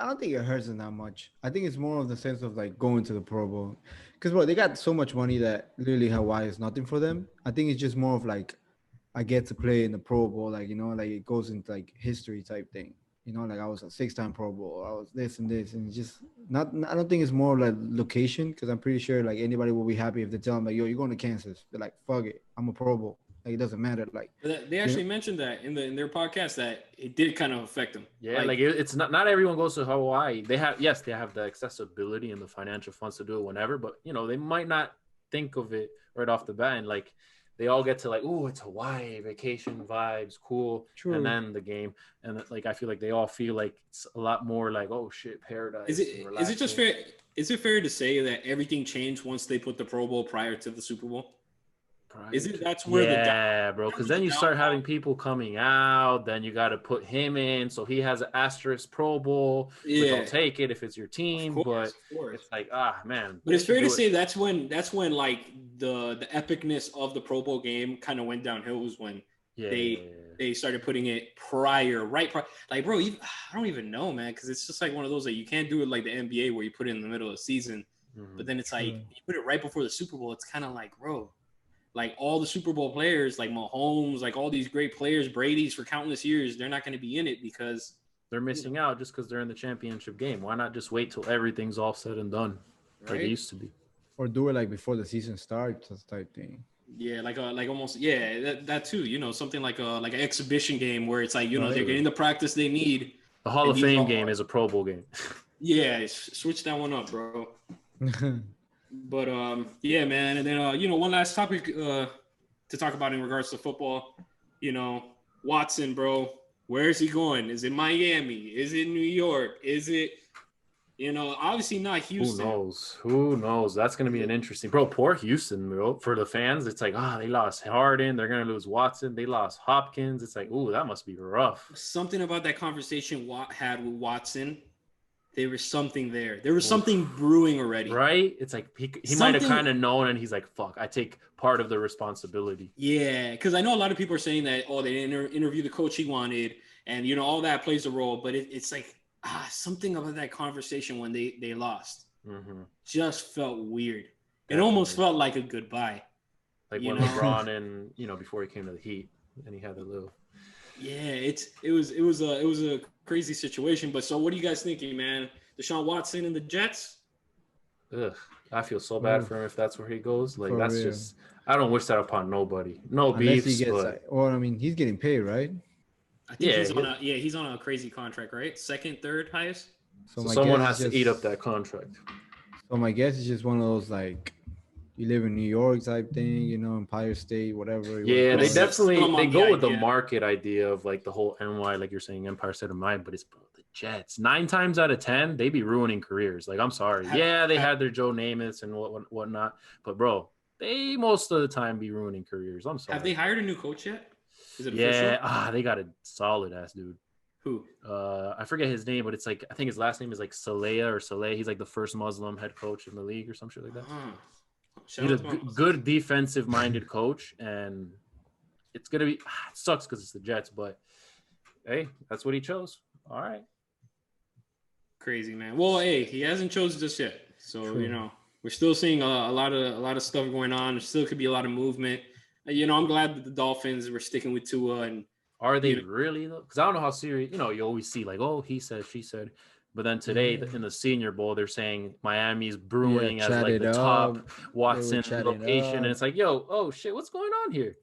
don't think it hurts them that much. I think it's more of the sense of like going to the Pro Bowl, because bro, they got so much money that literally Hawaii is nothing for them. I think it's just more of like, I get to play in the Pro Bowl, like, you know, like it goes into like history type thing. You know, like I was a 6-time Pro Bowl, I was this and this, and it's just not. I don't think it's more like location, because I'm pretty sure like anybody will be happy if they tell them like, yo, you're going to Kansas. They're like, fuck it, I'm a Pro Bowl. Like it doesn't matter. Like they actually mentioned that in their podcast that it did kind of affect them. Yeah, like it's not everyone goes to Hawaii. They have the accessibility and the financial funds to do it whenever, but you know they might not think of it right off the bat, and like they all get to like, oh, it's Hawaii, vacation vibes, cool. True. And then the game, and like I feel like they all feel like it's a lot more like, oh shit, paradise. Is it just fair? Is it fair to say that everything changed once they put the Pro Bowl prior to the Super Bowl? That's where bro, because then you start having people coming out, then you got to put him in, so he has an asterisk Pro Bowl, which I'll take it if it's your team, but it's like, man. But it's fair to say that's when like the epicness of the Pro Bowl game kind of went downhill, was when they started putting it prior, like, bro, I don't even know, man, because it's just like one of those that you can't do it like the NBA where you put it in the middle of the season, but then it's like you put it right before the Super Bowl. It's kind of like, bro, like all the Super Bowl players, like Mahomes, like all these great players, Brady's for countless years, they're not going to be in it because they're missing out just because they're in the championship game. Why not just wait till everything's all said and done, like it used to be, or do it like before the season starts, type thing. Yeah, like almost, that too. You know, something like an exhibition game where it's like, you know, they're getting the practice they need. The Hall of Fame game is a Pro Bowl game. Yeah, switch that one up, bro. But yeah, man, and then you know, one last topic to talk about in regards to football. You know, Watson, bro, where is he going? Is it Miami? Is it New York? Is it, you know, obviously not Houston. Who knows? That's gonna be an interesting, bro. Poor Houston, bro. For the fans, it's like, they lost Harden. They're gonna lose Watson. They lost Hopkins. It's like, that must be rough. Something about that conversation Watt had with Watson. There was something there. There was something brewing already. Right? It's like he might have kind of known, and he's like, fuck, I take part of the responsibility. Yeah, because I know a lot of people are saying that, they didn't interview the coach he wanted, and, you know, all that plays a role. But it's like, something about that conversation when they lost just felt weird. It almost felt like a goodbye. Like when LeBron and, you know, before he came to the Heat, and he had a little... Yeah, it was a crazy situation. But so, what are you guys thinking, man? Deshaun Watson and the Jets? Ugh, I feel so bad for him if that's where he goes. Like, that's real. Just, I don't wish that upon nobody. No beefs. He gets, but... I mean, he's getting paid, right? I think he's on a crazy contract, right? Second, third highest. So someone has to eat up that contract. So my guess is just one of those, like, you live in New York type thing, you know, Empire State, whatever. Yeah, they definitely go with the market idea of like the whole NY, like you're saying, Empire State of Mind, but it's the Jets. 9 times out of 10, they be ruining careers. Like, I'm sorry. Yeah, they had their Joe Namaths and whatnot, but bro, they most of the time be ruining careers. I'm sorry. Have they hired a new coach yet? Is it official? They got a solid ass dude. Who? I forget his name, but it's like, I think his last name is like Saleh. He's like the first Muslim head coach in the league or some shit like that. He's a good defensive-minded coach, and it's gonna be. It sucks because it's the Jets, but hey, that's what he chose. All right, crazy man. Well, hey, he hasn't chosen just yet, so you know we're still seeing a lot of stuff going on. There still could be a lot of movement. You know, I'm glad that the Dolphins were sticking with Tua. And are they really though? Because I don't know how serious. You know, you always see like, oh, he said, she said. But then today in the Senior Bowl, they're saying Miami's brewing as like the top Watson location. And it's like, oh shit, what's going on here?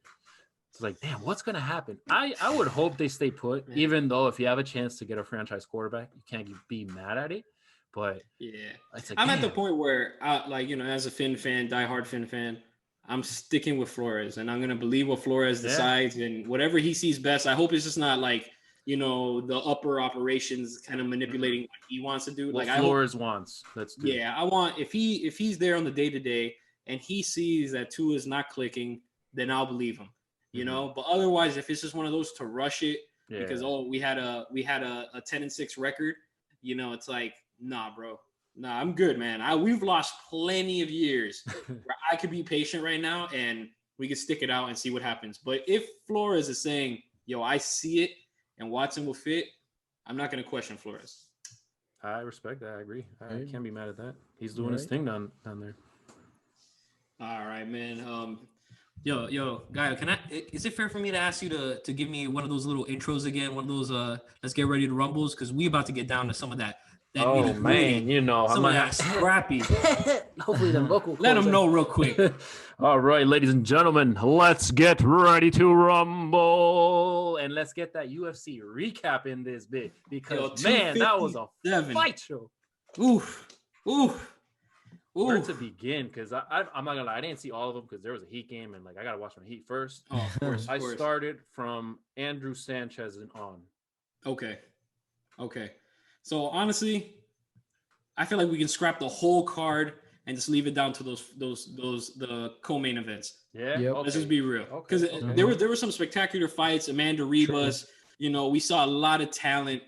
It's like, damn, what's going to happen? I would hope they stay put, even though if you have a chance to get a franchise quarterback, you can't be mad at it. But it's like, I'm at the point where, like, you know, as a diehard Finn fan, I'm sticking with Flores. And I'm going to believe what Flores decides. And whatever he sees best, I hope it's just not like, you know, the upper operations kind of manipulating what he wants to do. What like Flores wants. That's good. Yeah, I want if he's there on the day-to-day and he sees that Tua is not clicking, then I'll believe him. You know, but otherwise, if it's just one of those to rush it, because we had a 10-6 record. You know, it's like, nah, bro. Nah, I'm good, man. We've lost plenty of years where I could be patient right now and we could stick it out and see what happens. But if Flores is saying, yo, I see it and Watson will fit, I'm not going to question Flores. I respect that. I agree. I Right. can't be mad at that. He's doing his Right. thing down there. All right, man. Yo, Guy, is it fair for me to ask you to give me one of those little intros again? One of those let's get ready to rumbles, because we about to get down to some of that. Oh nitty-gritty, man, you know, some of that scrappy. Hopefully the vocal. Let them know real quick. All right, ladies and gentlemen, let's get ready to rumble, and let's get that UFC recap in this bit, because man, that was a fight show. Oof. Where to begin? Because I'm not gonna lie, I didn't see all of them because there was a Heat game, and like I gotta watch my Heat first. Oh, of course. I started from Andrew Sanchez and on. Okay. So honestly, I feel like we can scrap the whole card and just leave it down to the co-main events. Yeah, Yep. okay. Let's just be real, because Okay. there were some spectacular fights. Amanda Ribas, you know, we saw a lot of talent.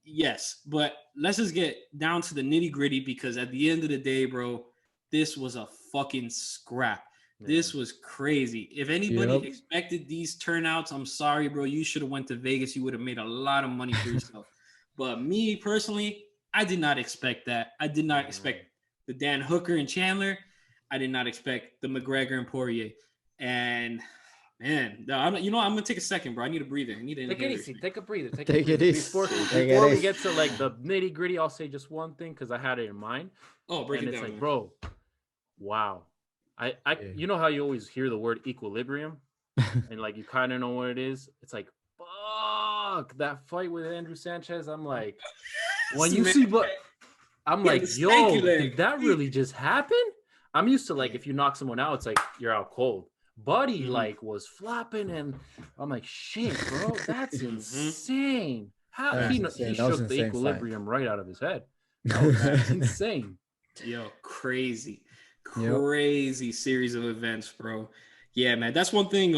Yes, but let's just get down to the nitty gritty, because at the end of the day, bro, this was a fucking scrap. Yeah. This was crazy. If anybody expected these turnouts, I'm sorry, bro. You should have went to Vegas. You would have made a lot of money for yourself. But me personally, I did not expect that. I did not expect the Dan Hooker and Chandler. I did not expect the McGregor and Poirier. And man, I'm gonna take a second, bro. I need a breather. I need an Take it inhaler. easy. Take a breather. Take it easy. Before Take it we easy. get to like the nitty gritty, I'll say just one thing because I had it in mind. Oh, break And it it's down, like, man. bro, wow. You know how you always hear the word equilibrium, and like you kind of know what it is. It's like, fuck, that fight with Andrew Sanchez. I'm like, when you see, but I'm Yeah, like, the yo, stanky leg. did that really just happen? I'm used to like if you knock someone out, it's like you're out cold. Buddy like was flopping, and I'm like, shit, bro, that's insane. How That's he insane. That was shook the insane equilibrium right out of his head. That's insane. Yo, crazy Yep. series of events, bro. Yeah, man. That's one thing.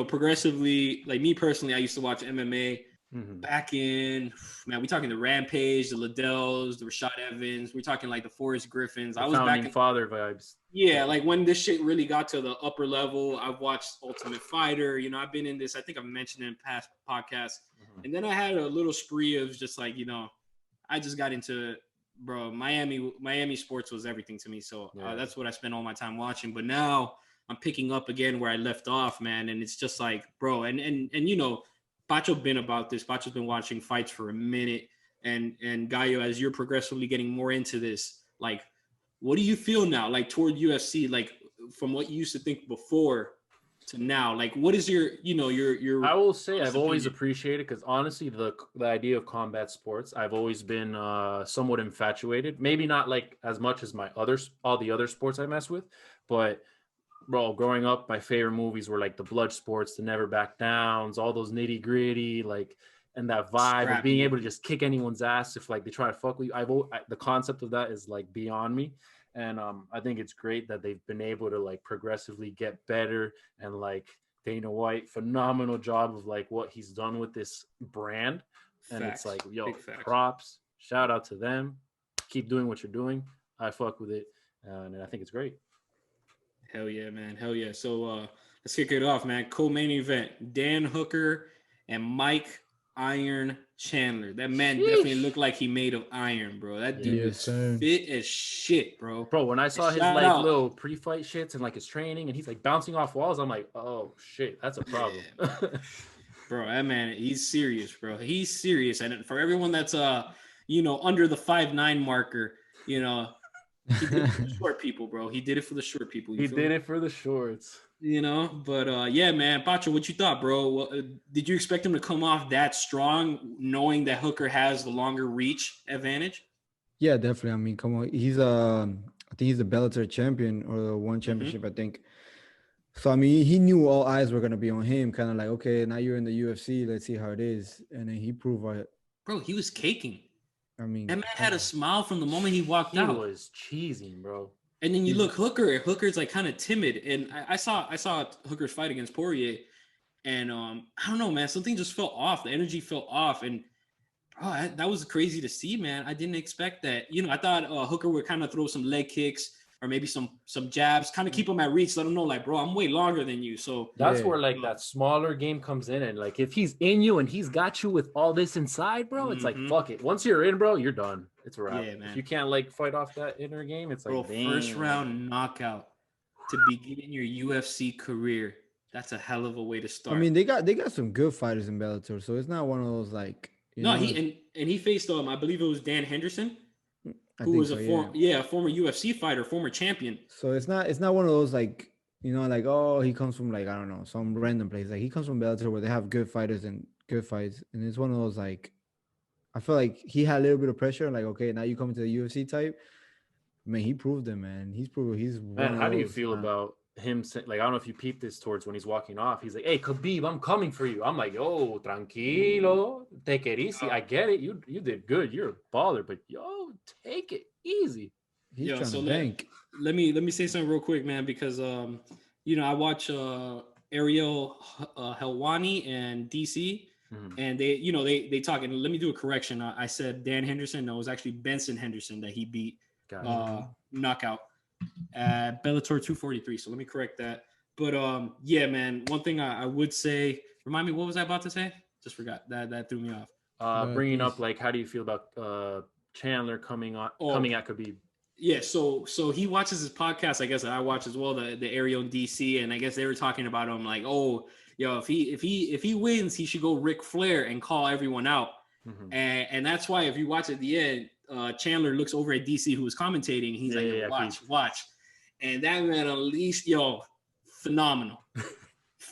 Progressively, like me personally, I used to watch MMA back in, man. We talking the Rampage, the Liddells, the Rashad Evans. We're talking like the Forrest Griffins. I was back in father vibes. Yeah, like when this shit really got to the upper level. I've watched Ultimate Fighter. You know, I've been in this. I think I've mentioned it in past podcasts. And then I had a little spree of just like, you know, I just got into, bro, Miami sports was everything to me. So that's what I spent all my time watching. But now I'm picking up again where I left off, man. And it's just like, bro, and you know, Pacho's been about this. Pacho's been watching fights for a minute. And Gallo, as you're progressively getting more into this, like, what do you feel now, like toward UFC, like from what you used to think before to now? Like, what is your I will say I've always appreciated, because honestly, the idea of combat sports, I've always been somewhat infatuated. Maybe not like as much as all the other sports I mess with, but bro, growing up, my favorite movies were like the blood sports, the Never Back Downs, all those nitty gritty, like, and that vibe of being able to just kick anyone's ass if like they try to fuck with you. The concept of that is like beyond me. And I think it's great that they've been able to like progressively get better, and like Dana White, phenomenal job of like what he's done with this brand. And it's like, yo, props, shout out to them. Keep doing what you're doing. I fuck with it. And I think it's great. Hell yeah, man. Hell yeah. So let's kick it off, man. Co-main event, Dan Hooker and Mike Iron Chandler. That man definitely looked like he made of iron, bro. That dude was fit as shit, bro. Bro, when I saw his like little pre-fight shits and like his training, and he's like bouncing off walls, I'm like, oh shit, that's a problem. Bro, that man, he's serious, bro. He's serious. And for everyone that's under the 5'9" marker, you know, he did it for the short people, bro. He did it for the short people. He did it for the shorts. You know, but yeah, man, Pacho, what you thought, bro? Did you expect him to come off that strong, knowing that Hooker has the longer reach advantage? Yeah, definitely. I mean, come on, he's I think he's the Bellator champion, or the one championship, I think. So I mean, he knew all eyes were gonna be on him. Kind of like, okay, now you're in the UFC, let's see how it is, and then he proved it. Bro, he was caking. I mean, that man had a smile from the moment he walked out. He was cheesing, bro. And then you look Hooker's like kind of timid. And I saw Hooker's fight against Poirier, And I don't know, man. Something just felt off. The energy felt off, and that was crazy to see, man. I didn't expect that. You know, I thought Hooker would kind of throw some leg kicks or maybe some jabs, kind of keep him at reach, let him know, like, bro, I'm way longer than you. So that's where like that smaller game comes in, and like if he's in you and he's got you with all this inside, bro, it's like fuck it. Once you're in, bro, you're done. It's a wrap. Yeah, man. If you can't like fight off that inner game, it's like, bro, first round knockout to begin your UFC career. That's a hell of a way to start. I mean, they got some good fighters in Bellator, so it's not one of those like. He faced I believe it was Dan Henderson, who was a former UFC fighter, former champion. So it's not one of those like, you know, like, oh, he comes from like, I don't know, some random place. Like he comes from Bellator where they have good fighters and good fights, and it's one of those like, I feel like he had a little bit of pressure. Like, okay, now you come to the UFC type. Man, he proved it, man. He's man. How do you feel about him? Like, I don't know if you peep this towards when he's walking off. He's like, "Hey, Khabib, I'm coming for you." I'm like, "Yo, tranquilo, take it easy. I get it. You did good. You're a baller, but yo, take it easy." He's trying to bank. Let me say something real quick, man, because you know, I watch Ariel Helwani and DC. And they talk, and let me do a correction. I said Dan Henderson. No, it was actually Benson Henderson that he beat knockout at Bellator 243. So let me correct that. But yeah, man, one thing I would say, remind me, what was I about to say? Just forgot. That threw me off. Bringing up, like, how do you feel about Chandler coming at Khabib? Yeah, so he watches his podcast, I guess, that I watch as well, the Ariel in DC, and I guess they were talking about him like, oh, yo, if he wins, he should go Ric Flair and call everyone out. And that's why if you watch at the end, Chandler looks over at DC who was commentating. He's watch. And that man unleashed, phenomenal.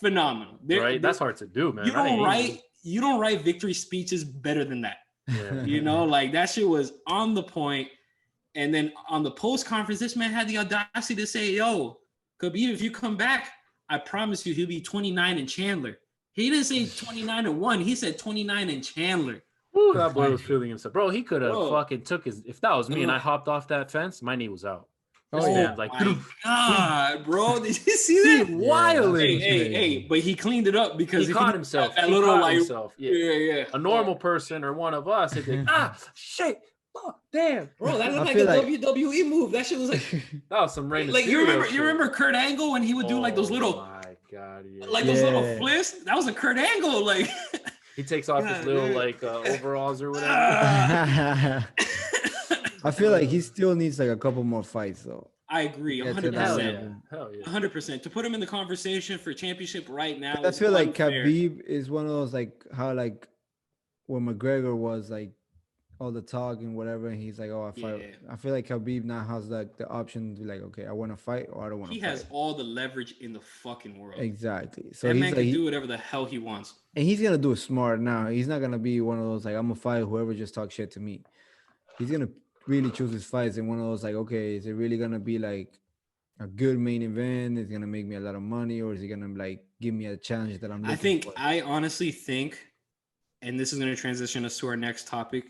Right? That's hard to do, man. You don't write victory speeches better than that. Yeah. You know, like that shit was on the point. And then on the post conference, this man had the audacity to say, yo, Khabib, if you come back, I promise you he'll be 29 in Chandler. He didn't say 29-1. He said 29 in Chandler. Ooh, that boy was feeling himself. Bro, he could have fucking took his... If that was me and I hopped off that fence, my knee was out. Oh, like, my God, bro. Did you see that? Wildly. Hey, but he cleaned it up because he caught himself. Yeah. A normal person or one of us, it'd be like, shit. Oh, damn, bro, that looked like a WWE move. That shit was like that was some rain. Like you remember Kurt Angle when he would do like those little, my God, those little flips. That was a Kurt Angle. Like he takes off his little like overalls or whatever. I feel like he still needs like a couple more fights though. I agree, 100%. Hell yeah. 100%. To put him in the conversation for championship right now. I feel like Khabib is one of those like how like when McGregor was like all the talk and whatever, and he's like, "Oh, I fight." Yeah. I feel like Khabib now has like the option to be like, "Okay, I want to fight or I don't want to." He has all the leverage in the fucking world. Exactly. So that man can do whatever the hell he wants, and he's gonna do it smart now. He's not gonna be one of those like, "I'm gonna fight whoever just talks shit to me." He's gonna really choose his fights, and one of those like, "Okay, is it really gonna be like a good main event? Is it gonna make me a lot of money, or is he gonna like give me a challenge that I'm looking for?" I honestly think, and this is gonna transition us to our next topic.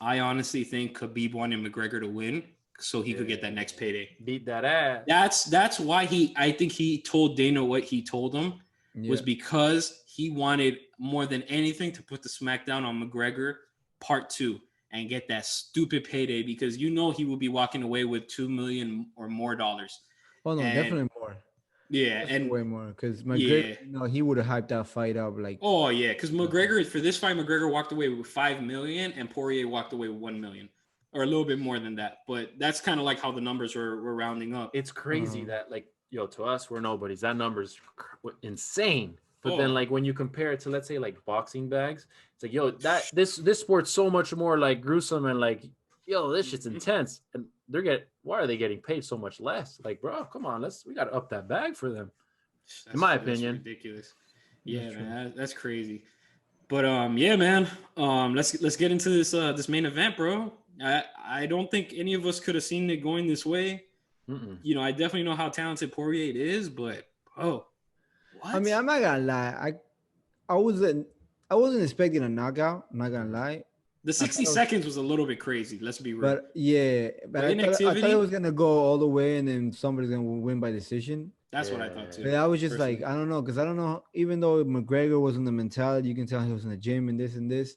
I honestly think Khabib wanted McGregor to win so he could get that next payday. Beat that ass. That's why I think he told Dana what he told him was because he wanted more than anything to put the smackdown on McGregor Part 2 and get that stupid payday because he will be walking away with $2 million or more dollars. Oh no, definitely more. Yeah, definitely way more because McGregor, he would have hyped that fight up like. Oh yeah, because McGregor for this fight, McGregor walked away with $5 million and Poirier walked away with $1 million, or a little bit more than that. But that's kind of like how the numbers were rounding up. It's crazy that like to us we're nobodies. That number's insane. But then like when you compare it to let's say like boxing bags, it's like this sport's so much more like gruesome and like this shit's intense and why are they getting paid so much less? Like, bro, come on, we gotta up that bag for them. In my opinion. Ridiculous. Yeah, man, that's crazy. But yeah, man. Let's get into this main event, bro. I don't think any of us could have seen it going this way. You know, I definitely know how talented Poirier is, but what? I mean, I'm not gonna lie. I wasn't expecting a knockout. I'm not gonna lie. The 60 seconds was a little bit crazy. Let's be real. But I thought it was gonna go all the way, and then somebody's gonna win by decision. That's what I thought too. But I was just like, personally. I don't know, because I don't know. Even though McGregor was in the mentality, you can tell he was in the gym and this and this.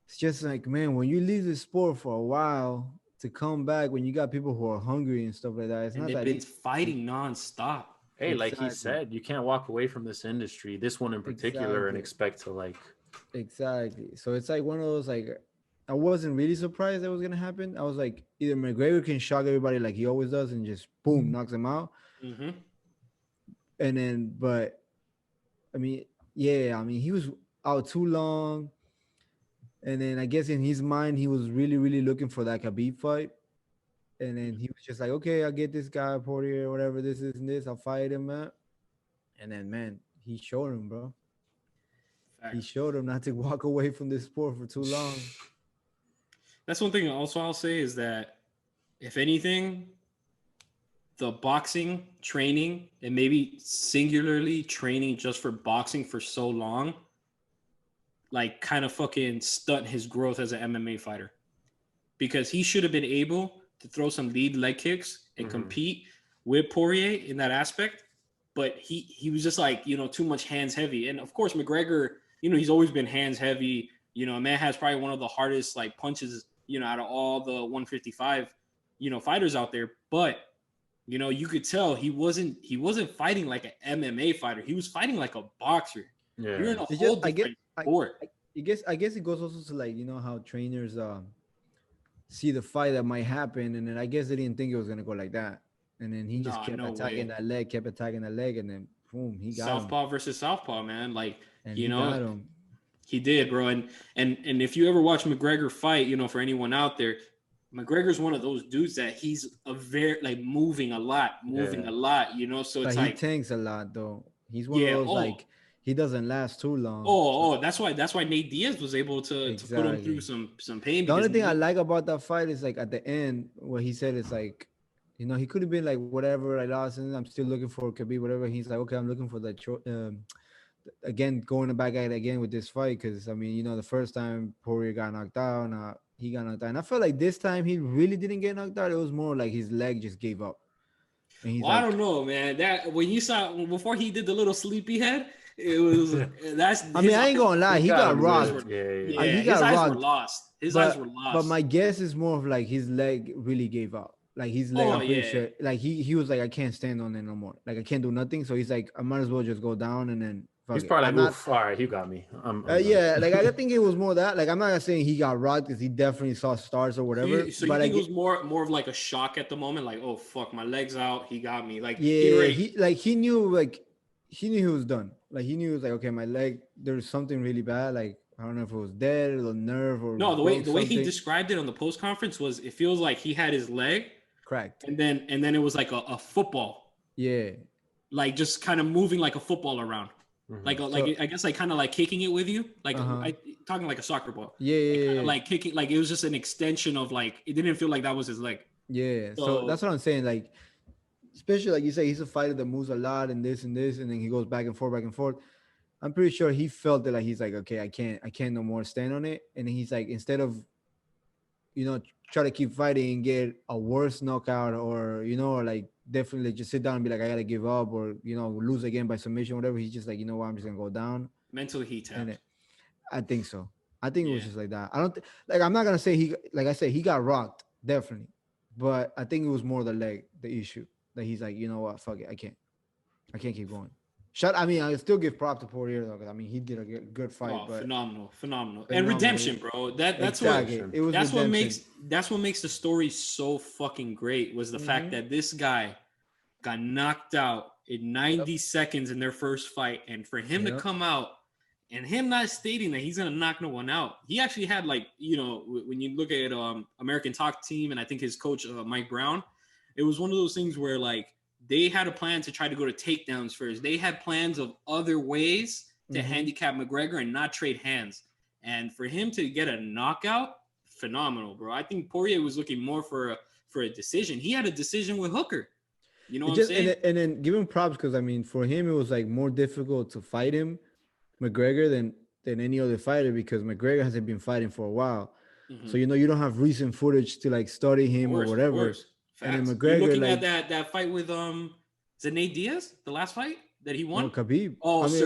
It's just like, man, when you leave the sport for a while to come back, when you got people who are hungry and stuff like that, it's And not they've that been easy. fighting nonstop. Hey, like he Exactly. said, you can't walk away from this industry, this one in particular, and Exactly. expect to like. Exactly. So it's like one of those like I wasn't really surprised that was gonna happen. I was like, either McGregor can shock everybody like he always does and just boom knocks him out, Mm-hmm. and then but I mean, yeah, I mean he was out too long, and then I guess in his mind he was really looking for that Khabib fight, and then he was just like, okay, I'll get this guy Poirier, whatever this is and this, I'll fight him, man. And then man, he showed him, bro. He Facts. showed him not to walk away from this sport for too long. That's one thing also I'll say is that if anything, the boxing training and maybe singularly training just for boxing for so long, like kind of fucking stunt his growth as an MMA fighter. Because he should have been able to throw some lead leg kicks and compete with Poirier in that aspect. But he was just like, too much hands heavy. And of course, McGregor, he's always been hands heavy. A man has probably one of the hardest like punches, out of all the 155, fighters out there. But, you could tell he wasn't fighting like an MMA fighter. He was fighting like a boxer. Yeah. You're in a It's whole just, different sport. I guess it goes also to like how trainers see the fight that might happen, and then I guess they didn't think it was gonna go like that, and then he just kept attacking that leg, and then boom, he got Southpaw versus Southpaw, man. Like him. He got him. He did, bro. And if you ever watch McGregor fight, for anyone out there, McGregor's one of those dudes that he's a very like moving a lot. So it's But like he tanks a lot though. He's one of those like he doesn't last too long. That's why Nate Diaz was able to put him through some pain. The only thing I like about that fight is like at the end what he said is like, he could have been like whatever, I lost and I'm still looking for Khabib, whatever. He's like, okay, I'm looking for that again, going back at it again with this fight, because I mean, the first time Poirier got knocked out, he got knocked out, and I felt like this time he really didn't get knocked out. It was more like his leg just gave up. And he's I don't know, man. That when you saw before he did the little sleepy head, it was that's. I mean, I ain't gonna lie, he got rocked. Yeah, he got his eyes rocked. were lost. His eyes were lost. But my guess is more of like his leg really gave up. Like his leg, I'm pretty sure. Like he was like, I can't stand on it no more. Like I can't do nothing. So he's like, I might as well just go down and then. He's probably like, oof, all right, he got me. Yeah, like I think it was more that. Like I'm not saying he got rocked because he definitely saw stars or whatever. So you think it was more of like a shock at the moment, like, oh fuck, my leg's out, he got me. Like he knew he was done. Like he knew it was like, okay, my leg, there's something really bad. Like I don't know if it was dead or the nerve or no. The way he described it on the post conference was, it feels like he had his leg cracked, and then it was like a football. Yeah, like just kind of moving like a football around. Like I guess like kind of like kicking it with you, like talking like a soccer ball. Yeah, like kicking, like it was just an extension of like, it didn't feel like that was his leg. Yeah, so that's what I'm saying. Like, especially like you say, he's a fighter that moves a lot and this, and then he goes back and forth. I'm pretty sure he felt that like he's like, okay, I can't no more stand on it, and he's like, instead of try to keep fighting and get a worse knockout, or or like definitely just sit down and be like, I gotta give up, or lose again by submission, whatever. He's just like, you know what, I'm just gonna go down. Mentally he tapped. I think so. I think it was just like that. I don't like. I'm not gonna say he got rocked, definitely, but I think it was more the leg, the issue, that he's like, you know what, fuck it, I can't keep going. I mean, I still give props to Poirier though, because I mean, he did a good fight. But phenomenal, and redemption, bro. That's what makes the story so fucking great, was the fact that this guy got knocked out in 90 seconds in their first fight, and for him to come out and him not stating that he's gonna knock no one out. He actually had, like, when you look at American Talk Team, and I think his coach Mike Brown, it was one of those things where like, they had a plan to try to go to takedowns first. They had plans of other ways to handicap McGregor and not trade hands. And for him to get a knockout, phenomenal, bro. I think Poirier was looking more for a decision. He had a decision with Hooker. You know what I'm saying? And then give him props, because I mean, for him, it was like more difficult to fight him, McGregor, than any other fighter, because McGregor hasn't been fighting for a while. So you don't have recent footage to like study him or whatever. And then McGregor, you're looking at that fight with Is it Nate Diaz, the last fight that he won? No, Khabib. Oh, I mean,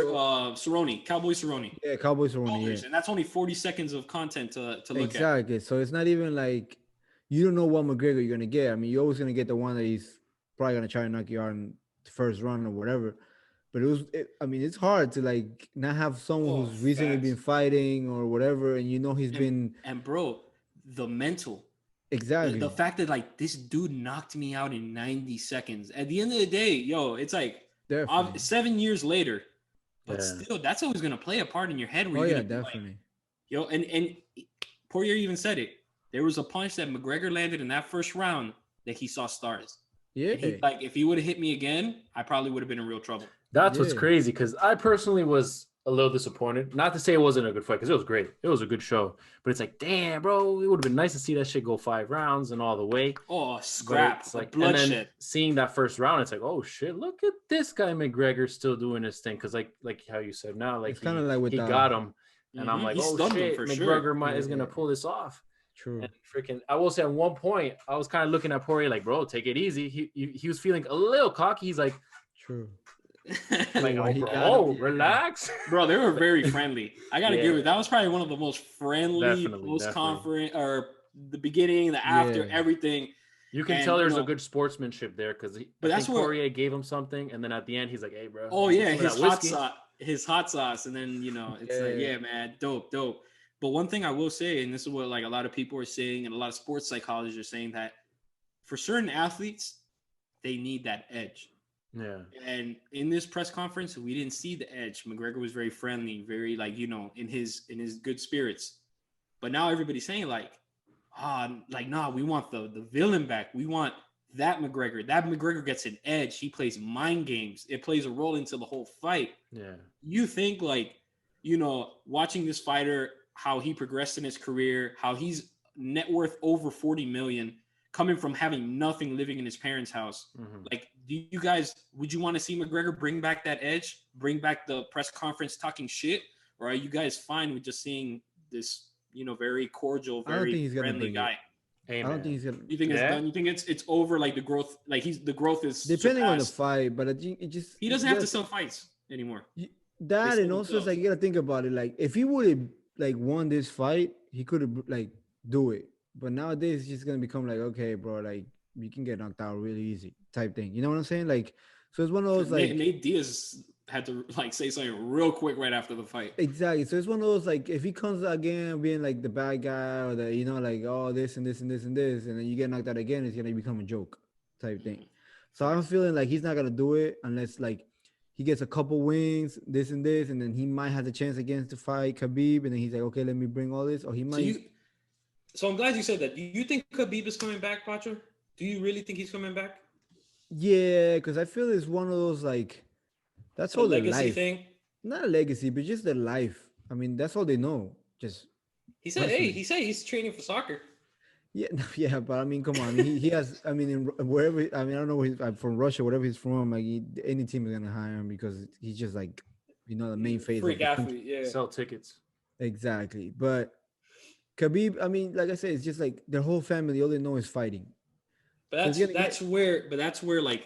Cerrone, Cowboy Cerrone. yeah, Cowboys are only, Shoulders, yeah. and that's only 40 seconds of content to look at. Exactly. So it's not even like you don't know what McGregor you're gonna get. I mean, you're always gonna get the one that he's probably gonna try to knock you out in the first round or whatever. But I mean, it's hard to like not have someone Oh, who's recently facts. been fighting or whatever, and you know he's been And bro, the mental, exactly. the fact that like this dude knocked me out in 90 seconds. At the end of the day, yo, it's like Definitely. 7 years later, but Yeah. still, that's always gonna play a part in your head. Where Oh you're yeah, gonna be like, definitely. yo, and Poirier even said it. There was a punch that McGregor landed in that first round that he saw stars. Yeah. And he, like, if he would have hit me again, I probably would have been in real trouble. That's what's Yeah. crazy because I personally was a little disappointed. Not to say it wasn't a good fight because it was great. It was a good show. But it's like, damn, bro, it would have been nice to see that shit go 5 rounds and all the way. Oh, But scrap, it's like, and bloodshed. then seeing that first round, it's like, oh shit, look at this guy McGregor still doing his thing. Because like how you said now, like It's kinda like with he the- got him, and I'm Mhm. like, He oh stunned him shit, for McGregor sure. is gonna Yeah. pull this off. True. And freaking, I will say at one point, I was kind of looking at Poirier like, bro, take it easy. He was feeling a little cocky. He's like, True. like, When he bro, got him, yeah. relax. Bro, they were very friendly. I gotta give Yeah. it. That was probably one of the most friendly Definitely, post conference or the beginning, the after, Yeah. everything. You can And, tell there's you know- a good sportsmanship there because But I that's think where- Poirier gave him something, and then at the end he's like, "Hey, bro." Oh give me yeah, some of his that hot whiskey." sauce, and then it's like, Yeah. yeah, man, dope. But one thing I will say, and this is what like a lot of people are saying, and a lot of sports psychologists are saying, that for certain athletes, they need that edge. Yeah, And in this press conference, we didn't see the edge. McGregor was very friendly, very like, in his good spirits. But now everybody's saying like, nah, we want the villain back. We want that McGregor. That McGregor gets an edge. He plays mind games. It plays a role into the whole fight. yeah. You think like, watching this fighter, how he progressed in his career, how he's net worth over 40 million, coming from having nothing, living in his parents' house. Mhm. Like, would you want to see McGregor bring back that edge, bring back the press conference talking shit? Or are you guys fine with just seeing this, very cordial, I don't think very he's gonna friendly bring it. guy? Hey, I don't man. think he's gonna. You think it's Yeah. done? You think it's over? Like the growth, like the growth is Depending on the surpassed? fight, but I think it just He doesn't have to sell fights anymore. that, They and sold also it's themselves. like you gotta think about it. Like if he would have like won this fight, he could have like do it. But nowadays it's just gonna become like, okay, bro, like you can get knocked out really easy type thing. You know what I'm saying? Like, so it's one of those like Nate Diaz had to like say something real quick right after the fight. exactly. So it's one of those like if he comes again being like the bad guy or the like oh this and this and this and this, and then you get knocked out again, it's gonna become a joke type thing. So I'm feeling like he's not gonna do it unless like he gets a couple wins, this and this, and then he might have the chance against to fight Khabib, and then he's like, okay, let me bring all this, or he might. So I'm glad you said that. Do you think Khabib is coming back, Pacho? Do you really think he's coming back? Yeah, because I feel it's one of those like that's A all their legacy life. thing. Not a legacy, but just their life. I mean, that's all they know. Just He said, Personally. he said he's training for soccer. yeah, yeah. But I mean, come on. I mean, he has. I mean, wherever. I mean, I don't know where he's from Russia, whatever he's from. Like any team is gonna hire him because he's just like the main face. Freak of the country. athlete, yeah. Sell tickets. Exactly. But Khabib, I mean, like I said, it's just like their whole family. All they know is fighting. But So that's where like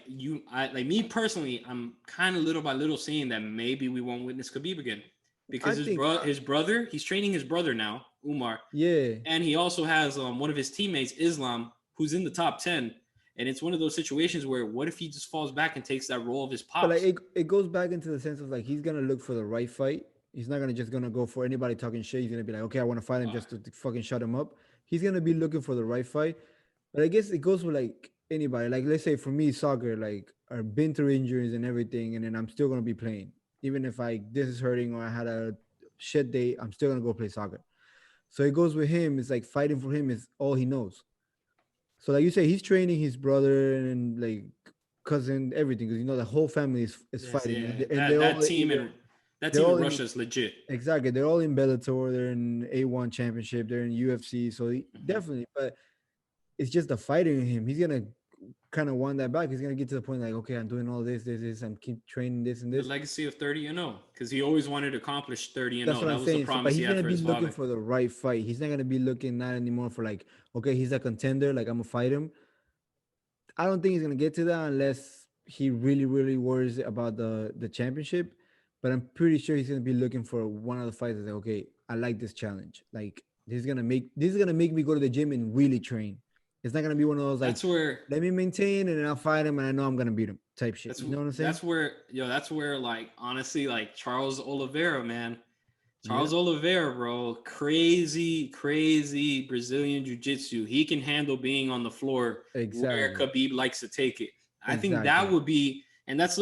like me personally, I'm kind of little by little seeing that maybe we won't witness Khabib again because his brother, he's training his brother now, Umar, Yeah. and he also has one of his teammates, Islam, who's in the top 10. And it's one of those situations where what if he just falls back and takes that role of his pops? But like it goes back into the sense of like he's gonna look for the right fight. He's not gonna go for anybody talking shit. He's gonna be like, okay, I want to fight him just to fucking shut him up. He's gonna be looking for the right fight. But I guess it goes with like anybody. Like let's say for me, soccer, like I've been through injuries and everything, and then I'm still gonna be playing. Even if this is hurting or I had a shit day, I'm still gonna go play soccer. So it goes with him. It's like fighting for him is all he knows. So like you say, he's training his brother and like cousin, everything, because the whole family is Yes, fighting. yeah. And That team in Russia is legit. Exactly. They're all in Bellator. They're in A1 Championship. They're in UFC. So definitely, but it's just the fighting in him. He's gonna kind of want that back. He's gonna get to the point like, okay, I'm doing all this, I'm keep training this and The this. legacy of 30-0, because he always wanted to accomplish 30-0. That's what That I'm was saying. the So, but promise he's he had gonna for be his looking father. for the right fight. He's not gonna be looking not anymore for like, okay, he's a contender. Like I'm gonna fight him. I don't think he's gonna get to that unless he really worries about the championship, but I'm pretty sure he's gonna be looking for one of the fights that's like, okay, I like this challenge. Like this is gonna make me go to the gym and really train. It's not gonna be one of those like That's where let me maintain and then I'll fight him and I know I'm gonna beat him type shit. that's You know what I'm saying? that's where like honestly like Charles Oliveira, man. Charles Oliveira, bro, crazy Brazilian jiu-jitsu. He can handle being on the floor where Exactly. Khabib likes to take it. I think that Exactly. would be, and that's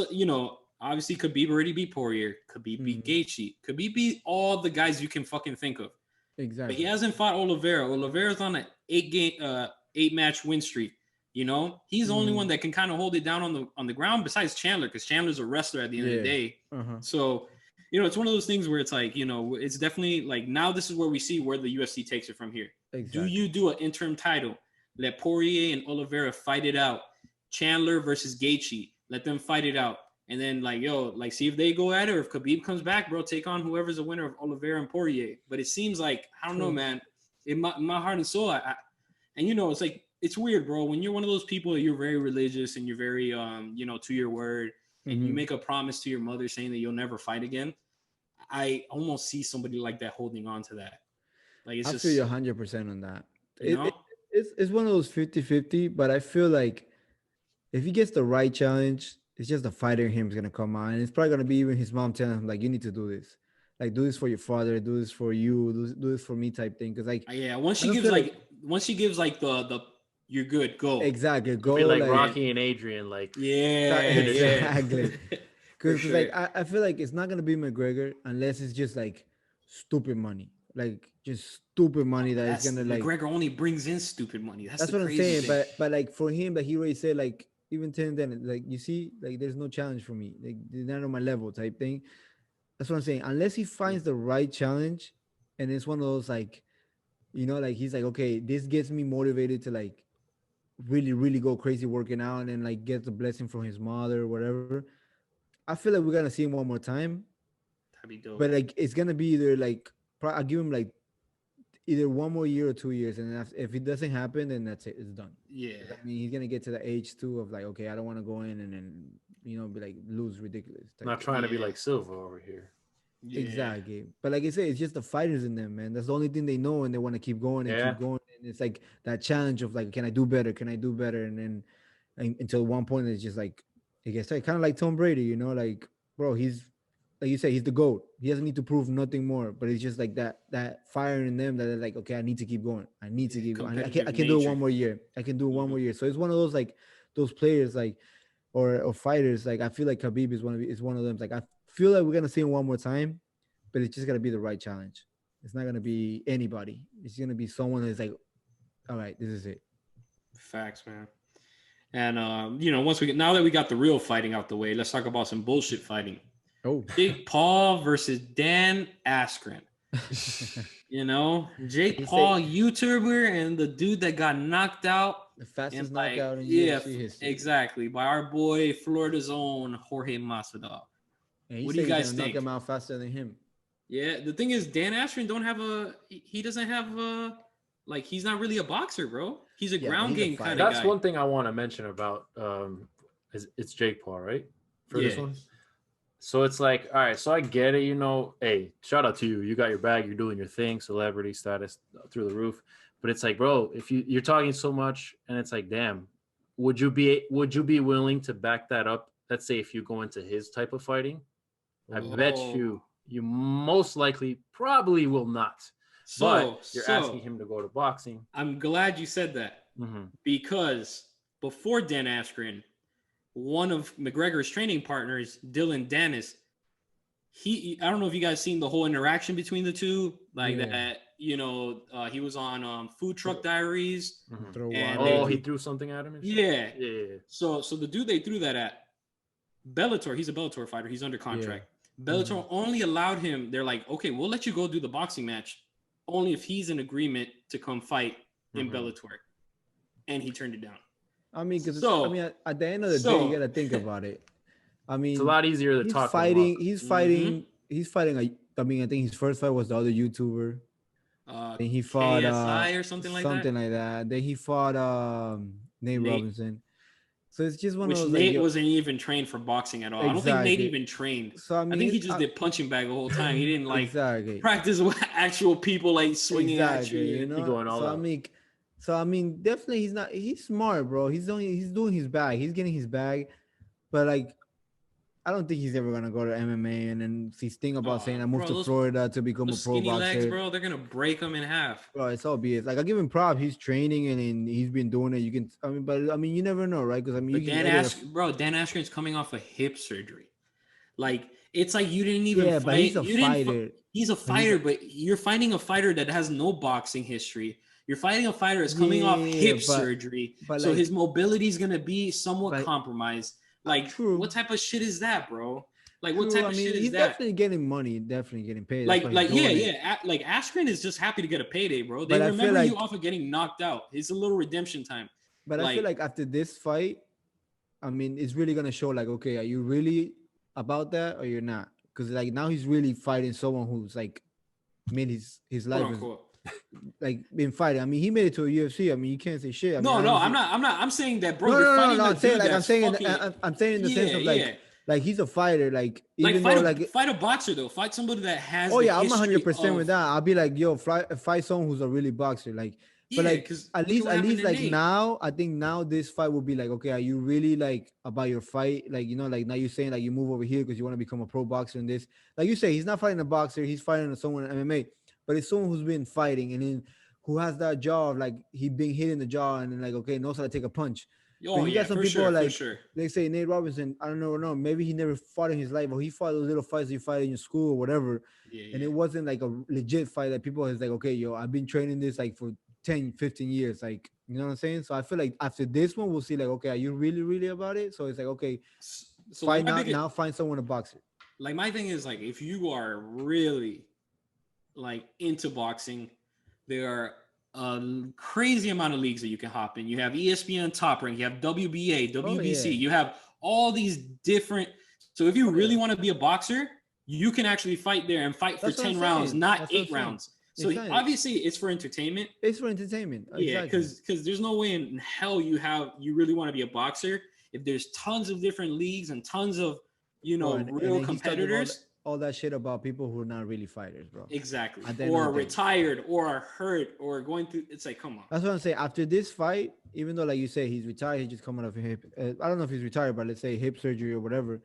obviously Khabib already beat Poirier, Khabib beat Gaethje, Khabib beat all the guys you can fucking think of. But Exactly. he hasn't fought Oliveira. Oliveira's on an 8-match win streak. You know, he's the only one that can kind of hold it down on the ground besides Chandler, because Chandler's a wrestler at the end of the day. So, it's one of those things where it's like, it's definitely like now this is where we see where the UFC takes it from here. Exactly. Do you do an interim title? Let Poirier and Oliveira fight it out. Chandler versus Gaethje, let them fight it out. And then see if they go at it, or if Khabib comes back, bro, take on whoever's the winner of Oliveira and Poirier. But it seems like, I don't know, man. In my heart and soul, it's like, it's weird, bro. When you're one of those people that you're very religious and you're very, to your word, and you make a promise to your mother saying that you'll never fight again, I almost see somebody like that holding on to that. Like, it's I just, feel you 100% on that. you know? It's one of those 50-50, but I feel like if he gets the right challenge, it's just the fighter in him is gonna come out, and it's probably gonna be even his mom telling him like, "You need to do this, like do this for your father, do this for you, do this for me," type thing. Because like, yeah, once she gives the you're good, go. Exactly, go be like like Rocky and Adrian, like exactly. Because sure. like I feel like it's not gonna be McGregor unless it's just like stupid money, like just stupid money that is gonna like. McGregor only brings in stupid money. That's what the I'm crazy saying. thing. But like for him, that he already said like even telling them like you see like there's no challenge for me, like they're not on my level type thing. That's what I'm saying. Unless he finds the right challenge, and it's one of those like, like he's like, okay, this gets me motivated to like really go crazy working out and then like get the blessing from his mother or whatever. I feel like we're gonna see him one more time, That'd be dope. but like it's gonna be either like I'll give him like either 1 more year or 2 years, and then if it doesn't happen, then that's it. It's done. Yeah. I mean, he's gonna get to the age too of like, okay, I don't want to go in and then be like lose ridiculous. not trying to be like Silva over here. Yeah. Exactly. But like I said, it's just the fighters in them, man. That's the only thing they know, and they want to keep going and keep going. And it's like that challenge of like, can I do better? Can I do better? And then until one point, it's just like it gets like kind of like Tom Brady, like bro, he's like you say, he's the GOAT. He doesn't need to prove nothing more. But it's just like that fire in them that they're like, okay, I need to keep going. I need to keep going. I can do it one more year. I can do it one more year. So it's one of those like those players like or fighters. Like I feel like Khabib is one of them. Like I feel like we're gonna see him one more time, but it's just gotta be the right challenge. It's not gonna be anybody. It's gonna be someone that's like, all right, this is it. Facts, man. And now that we got the real fighting out the way, let's talk about some bullshit fighting. Oh, Jake Paul versus Dan Askren. Jake Paul, YouTuber, and the dude that got knocked out. The fastest knockout in UFC history. Exactly, by our boy Florida's own Jorge Masvidal. What do you guys think? Knock him out faster than him. Yeah, the thing is, Dan Askren doesn't have he's not really a boxer, bro. He's a ground game kind of guy. That's one thing I want to mention about it's Jake Paul, right? For this one. So it's like, all right, so I get it, hey, shout out to you. You got your bag, you're doing your thing, celebrity status through the roof. But it's like, bro, if you're talking so much and it's like, damn, would you be willing to back that up? Let's say if you go into his type of fighting, I bet you most likely probably will not. But you're asking him to go to boxing. I'm glad you said that because before Dan Askren, one of McGregor's training partners, Dylan Dennis, I don't know if you guys seen the whole interaction between the two, that. He was on Food Truck Diaries. He threw something at him. Yeah. So the dude they threw that at, Bellator. He's a Bellator fighter. He's under contract. Yeah. Bellator only allowed him. They're like, okay, we'll let you go do the boxing match, only if he's in agreement to come fight in Bellator, and he turned it down. I mean, at the end of the day, you gotta think about it. I mean, it's a lot easier to talk. He's fighting. I think his first fight was the other YouTuber. Then he fought KSI or something like that. Then he fought Nate Robinson. So it's just one Which of those Nate like, wasn't even trained for boxing at all. I don't think Nate exactly. even trained. So I I mean, think he just did punching bag the whole time. He didn't like exactly. practice with actual people like swinging at Exactly, you. you know. going all So I out. mean, definitely he's smart, bro. He's doing his bag. He's getting his bag, but like I don't think he's ever gonna go to MMA. And then he's thinking about saying I moved Bro, to Florida to become a those pro skinny legs, boxer. bro, they're gonna break them in half. Bro, it's all BS. Like I give him props. He's training and he's been doing it. You can, I mean, but I mean, you never know, right? Because I mean, But you can get Dan Askren's coming off a hip surgery. Like it's like you didn't even yeah, fight. but he's a You didn't fighter. He's a fighter, but you're fighting a fighter that has no boxing history. You're fighting a fighter that's coming off hip surgery, but so like, his mobility is gonna be somewhat but- compromised. Like, true. what type of shit is that, bro? Like, what true, type I of mean, shit is he's that? definitely getting money, definitely getting paid. Like, That's why he's doing it. Like Askren is just happy to get a payday, bro. They But I feel remember you like- off of getting knocked out. It's a little redemption time. But I feel like after this fight, I mean, it's really gonna show like, okay, are you really about that or you're not? Because like now he's really fighting someone who's like made his Quote life is, unquote. like been fighting. I mean, he made it to a UFC. I mean, you can't say shit. I mean, No, obviously- I'm not. I'm saying that, bro. No, You're no, no, fighting no. a I'm saying dude like that's fucking- I'm saying in the sense of like Yeah. like he's a fighter. Like even Like though like fight a boxer though. Fight somebody that has. oh the yeah, I'm history 100% with of- that. I'll be like, yo, fight someone who's a really boxer. Like, but Yeah, like 'cause at look least what happened to like Nate. now, I think now this fight will be like, okay, are you really like about your fight? Like, you know, like now you're saying like you move over here because you want to become a pro boxer in this. Like you say, he's not fighting a boxer, he's fighting someone in MMA, but it's someone who's been fighting and then who has that jaw of like he being hit in the jaw and then like okay, knows how to take a punch. Oh But you yeah, got some for people sure, like for sure. they say Nate Robinson. I don't know, no, maybe he never fought in his life, or he fought those little fights you fight in your school or whatever. Yeah, And it wasn't like a legit fight that people is like, okay, yo, I've been training this like for 10, 15 years. Like, you know what I'm saying? So I feel like after this one, we'll see like, okay, are you really, really about it? So it's like, okay, So find my out biggest- now, find someone to box it. like my thing is like if you are really like into boxing, there are a crazy amount of leagues that you can hop in. You have ESPN Top Rank, you have WBA, WBC, yeah. you have all these different. So if you really want to be a boxer, you can actually fight there and fight for That's what I'm 10 rounds, saying. not That's what I'm 8 saying. rounds. So Exactly. obviously it's for entertainment. It's for entertainment. Yeah, Exactly. because there's no way in hell you really want to be a boxer if there's tons of different leagues and tons of Bro, and real then he's talking competitors. all that shit about people who are not really fighters, bro. Exactly. At the end Or of the day. retired or are hurt or going through. It's like, come on. That's what I'm saying. After this fight, even though like you say he's retired, he just coming off a hip. I don't know if he's retired, but let's say hip surgery or whatever.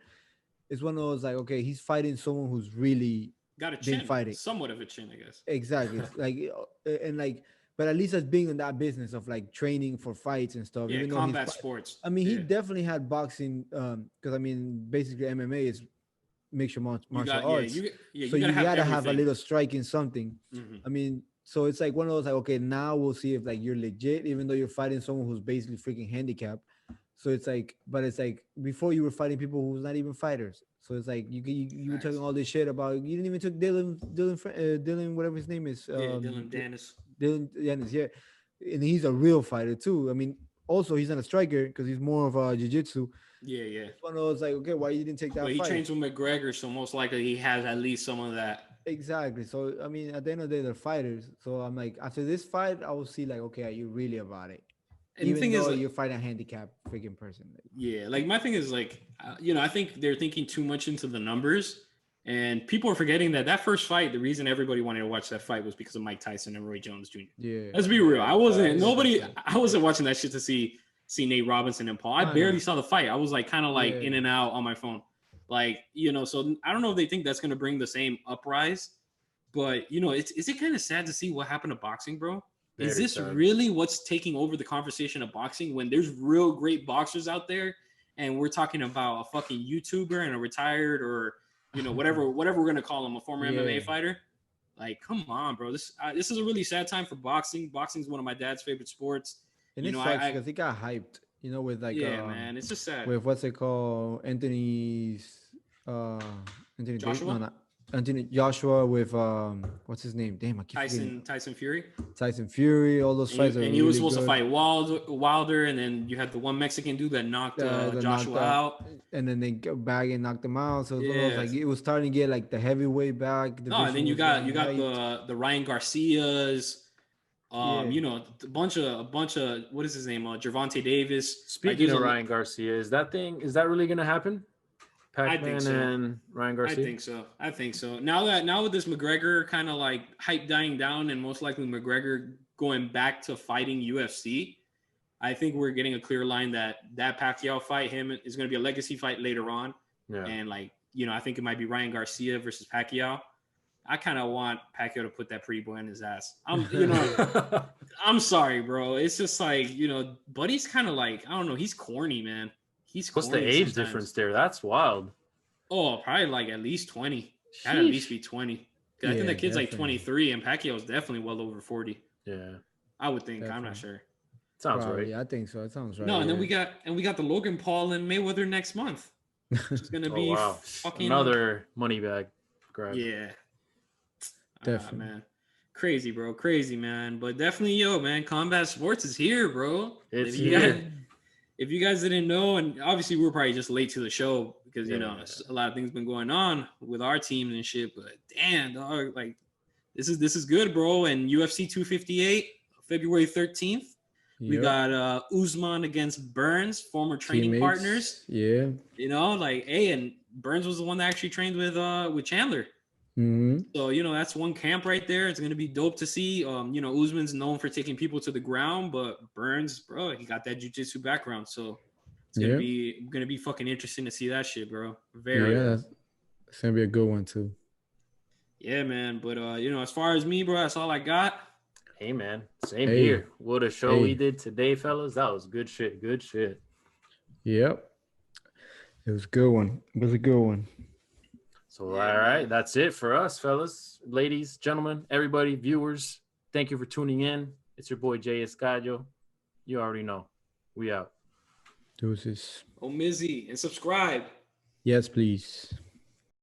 It's one of those like, okay, he's fighting someone who's really Got a been chin. fighting. Somewhat of a chin, I guess. exactly like and like, but at least as being in that business of like training for fights and stuff. Yeah, even though combat he's, sports. I mean, he Yeah. definitely had boxing because I mean, basically MMA is mixed martial You got, arts. you So you gotta have a everything. little strike in something. Mhm. I mean, so it's like one of those like, okay, now we'll see if like you're legit, even though you're fighting someone who's basically freaking handicapped. So it's like, but it's like before you were fighting people who's not even fighters. So it's like you were talking all this shit about you didn't even took Dylan whatever his name is. Yeah, Dylan Dennis. Dylan Dennis, yeah, and he's a real fighter too. I mean, also he's not a striker because he's more of a jiu-jitsu. Yeah, yeah. It's one of those like, okay, why you didn't take that But he fight? trains with McGregor, so most likely he has at least some of that. Exactly. So I mean, at the end of the day, they're fighters. So I'm like, after this fight, I will see like, okay, are you really about it? And Even the thing though is, like, you're fighting a handicapped freaking person. yeah, like my thing is like, I think they're thinking too much into the numbers, and people are forgetting that first fight, the reason everybody wanted to watch that fight was because of Mike Tyson and Roy Jones Jr. Yeah. Let's be real. I wasn't Yeah. watching that shit to see Nate Robinson and Paul. I I barely know. saw the fight. I was like kind of like Yeah. in and out on my phone. Like, so I don't know if they think that's gonna bring the same uprise, but is it kind of sad to see what happened to boxing, bro? Is Very this sad. really what's taking over the conversation of boxing when there's real great boxers out there and we're talking about a fucking YouTuber and a retired or whatever we're gonna call him, a former MMA Yeah. fighter? Like, come on, bro. This is a really sad time for boxing. Boxing is one of my dad's favorite sports. And You it know, sucks I- because he got hyped, with like Man, it's just sad. with what's it called? Anthony Joshua? No, not Anthony Joshua with what's his name? Damn, I keep forgetting. Tyson Fury. Tyson Fury, all those fights. And he was supposed to fight Wilder, and then you had the one Mexican dude that knocked Joshua out. And then they go back and knocked him out. So it was one of those, Yeah. like it was starting to get like the heavyweight back. No, and then you got the the Ryan Garcias. You know, a bunch of what is his name? Gervonta Davis. Speaking of Ryan Garcia, is that really gonna happen? Pac-Man so. and Ryan Garcia. I think so. Now with this McGregor kind of like hype dying down, and most likely McGregor going back to fighting UFC, I think we're getting a clear line that Pacquiao fight him is going to be a legacy fight later on. Yeah. And like, you know, I think it might be Ryan Garcia versus Pacquiao. I kind of want Pacquiao to put that pretty boy in his ass. I'm sorry, bro. It's just like, you know, Buddy's kind of like, I don't know. He's corny, man. What's the age difference there? That's wild. Oh, probably like at least 20. Gotta at least be 20. I think the kid's like 23, and Pacquiao's definitely well over 40. Yeah. I would think. Definitely. I'm not sure. Sounds right. Yeah, I think so. It sounds right. No, and then we got the Logan Paul and Mayweather next month. It's gonna be fucking another money bag grab. Yeah. Definitely. Man. Crazy, bro. Crazy, man. But definitely, man, combat sports is here, bro. It's here. If you guys didn't know, and obviously we're probably just late to the show because you know a lot of things been going on with our teams and shit. But damn, dog, like this is good, bro. And UFC 258, February 13th, we got Usman against Burns, former training partners. Yeah, you know, like and Burns was the one that actually trained with Chandler. Mm-hmm. So, you know, that's one camp right there. It's going to be dope to see. You know, Usman's known for taking people to the ground, but Burns, bro, he got that jiu-jitsu background. So it's going to be fucking interesting to see that shit, bro. Very. Yeah, it's going to be a good one too. Yeah, man. But, you know, as far as me, bro, that's all I got. Hey, man. Same here. What a show we did today, fellas. That was good shit. Good shit. Yep. It was a good one. It was a good one. So, all right, that's it for us, fellas, ladies, gentlemen, everybody, viewers. Thank you for tuning in. It's your boy, Jay Escadio. You already know. We out. Deuces. Oh, Mizzy, and subscribe. Yes, please.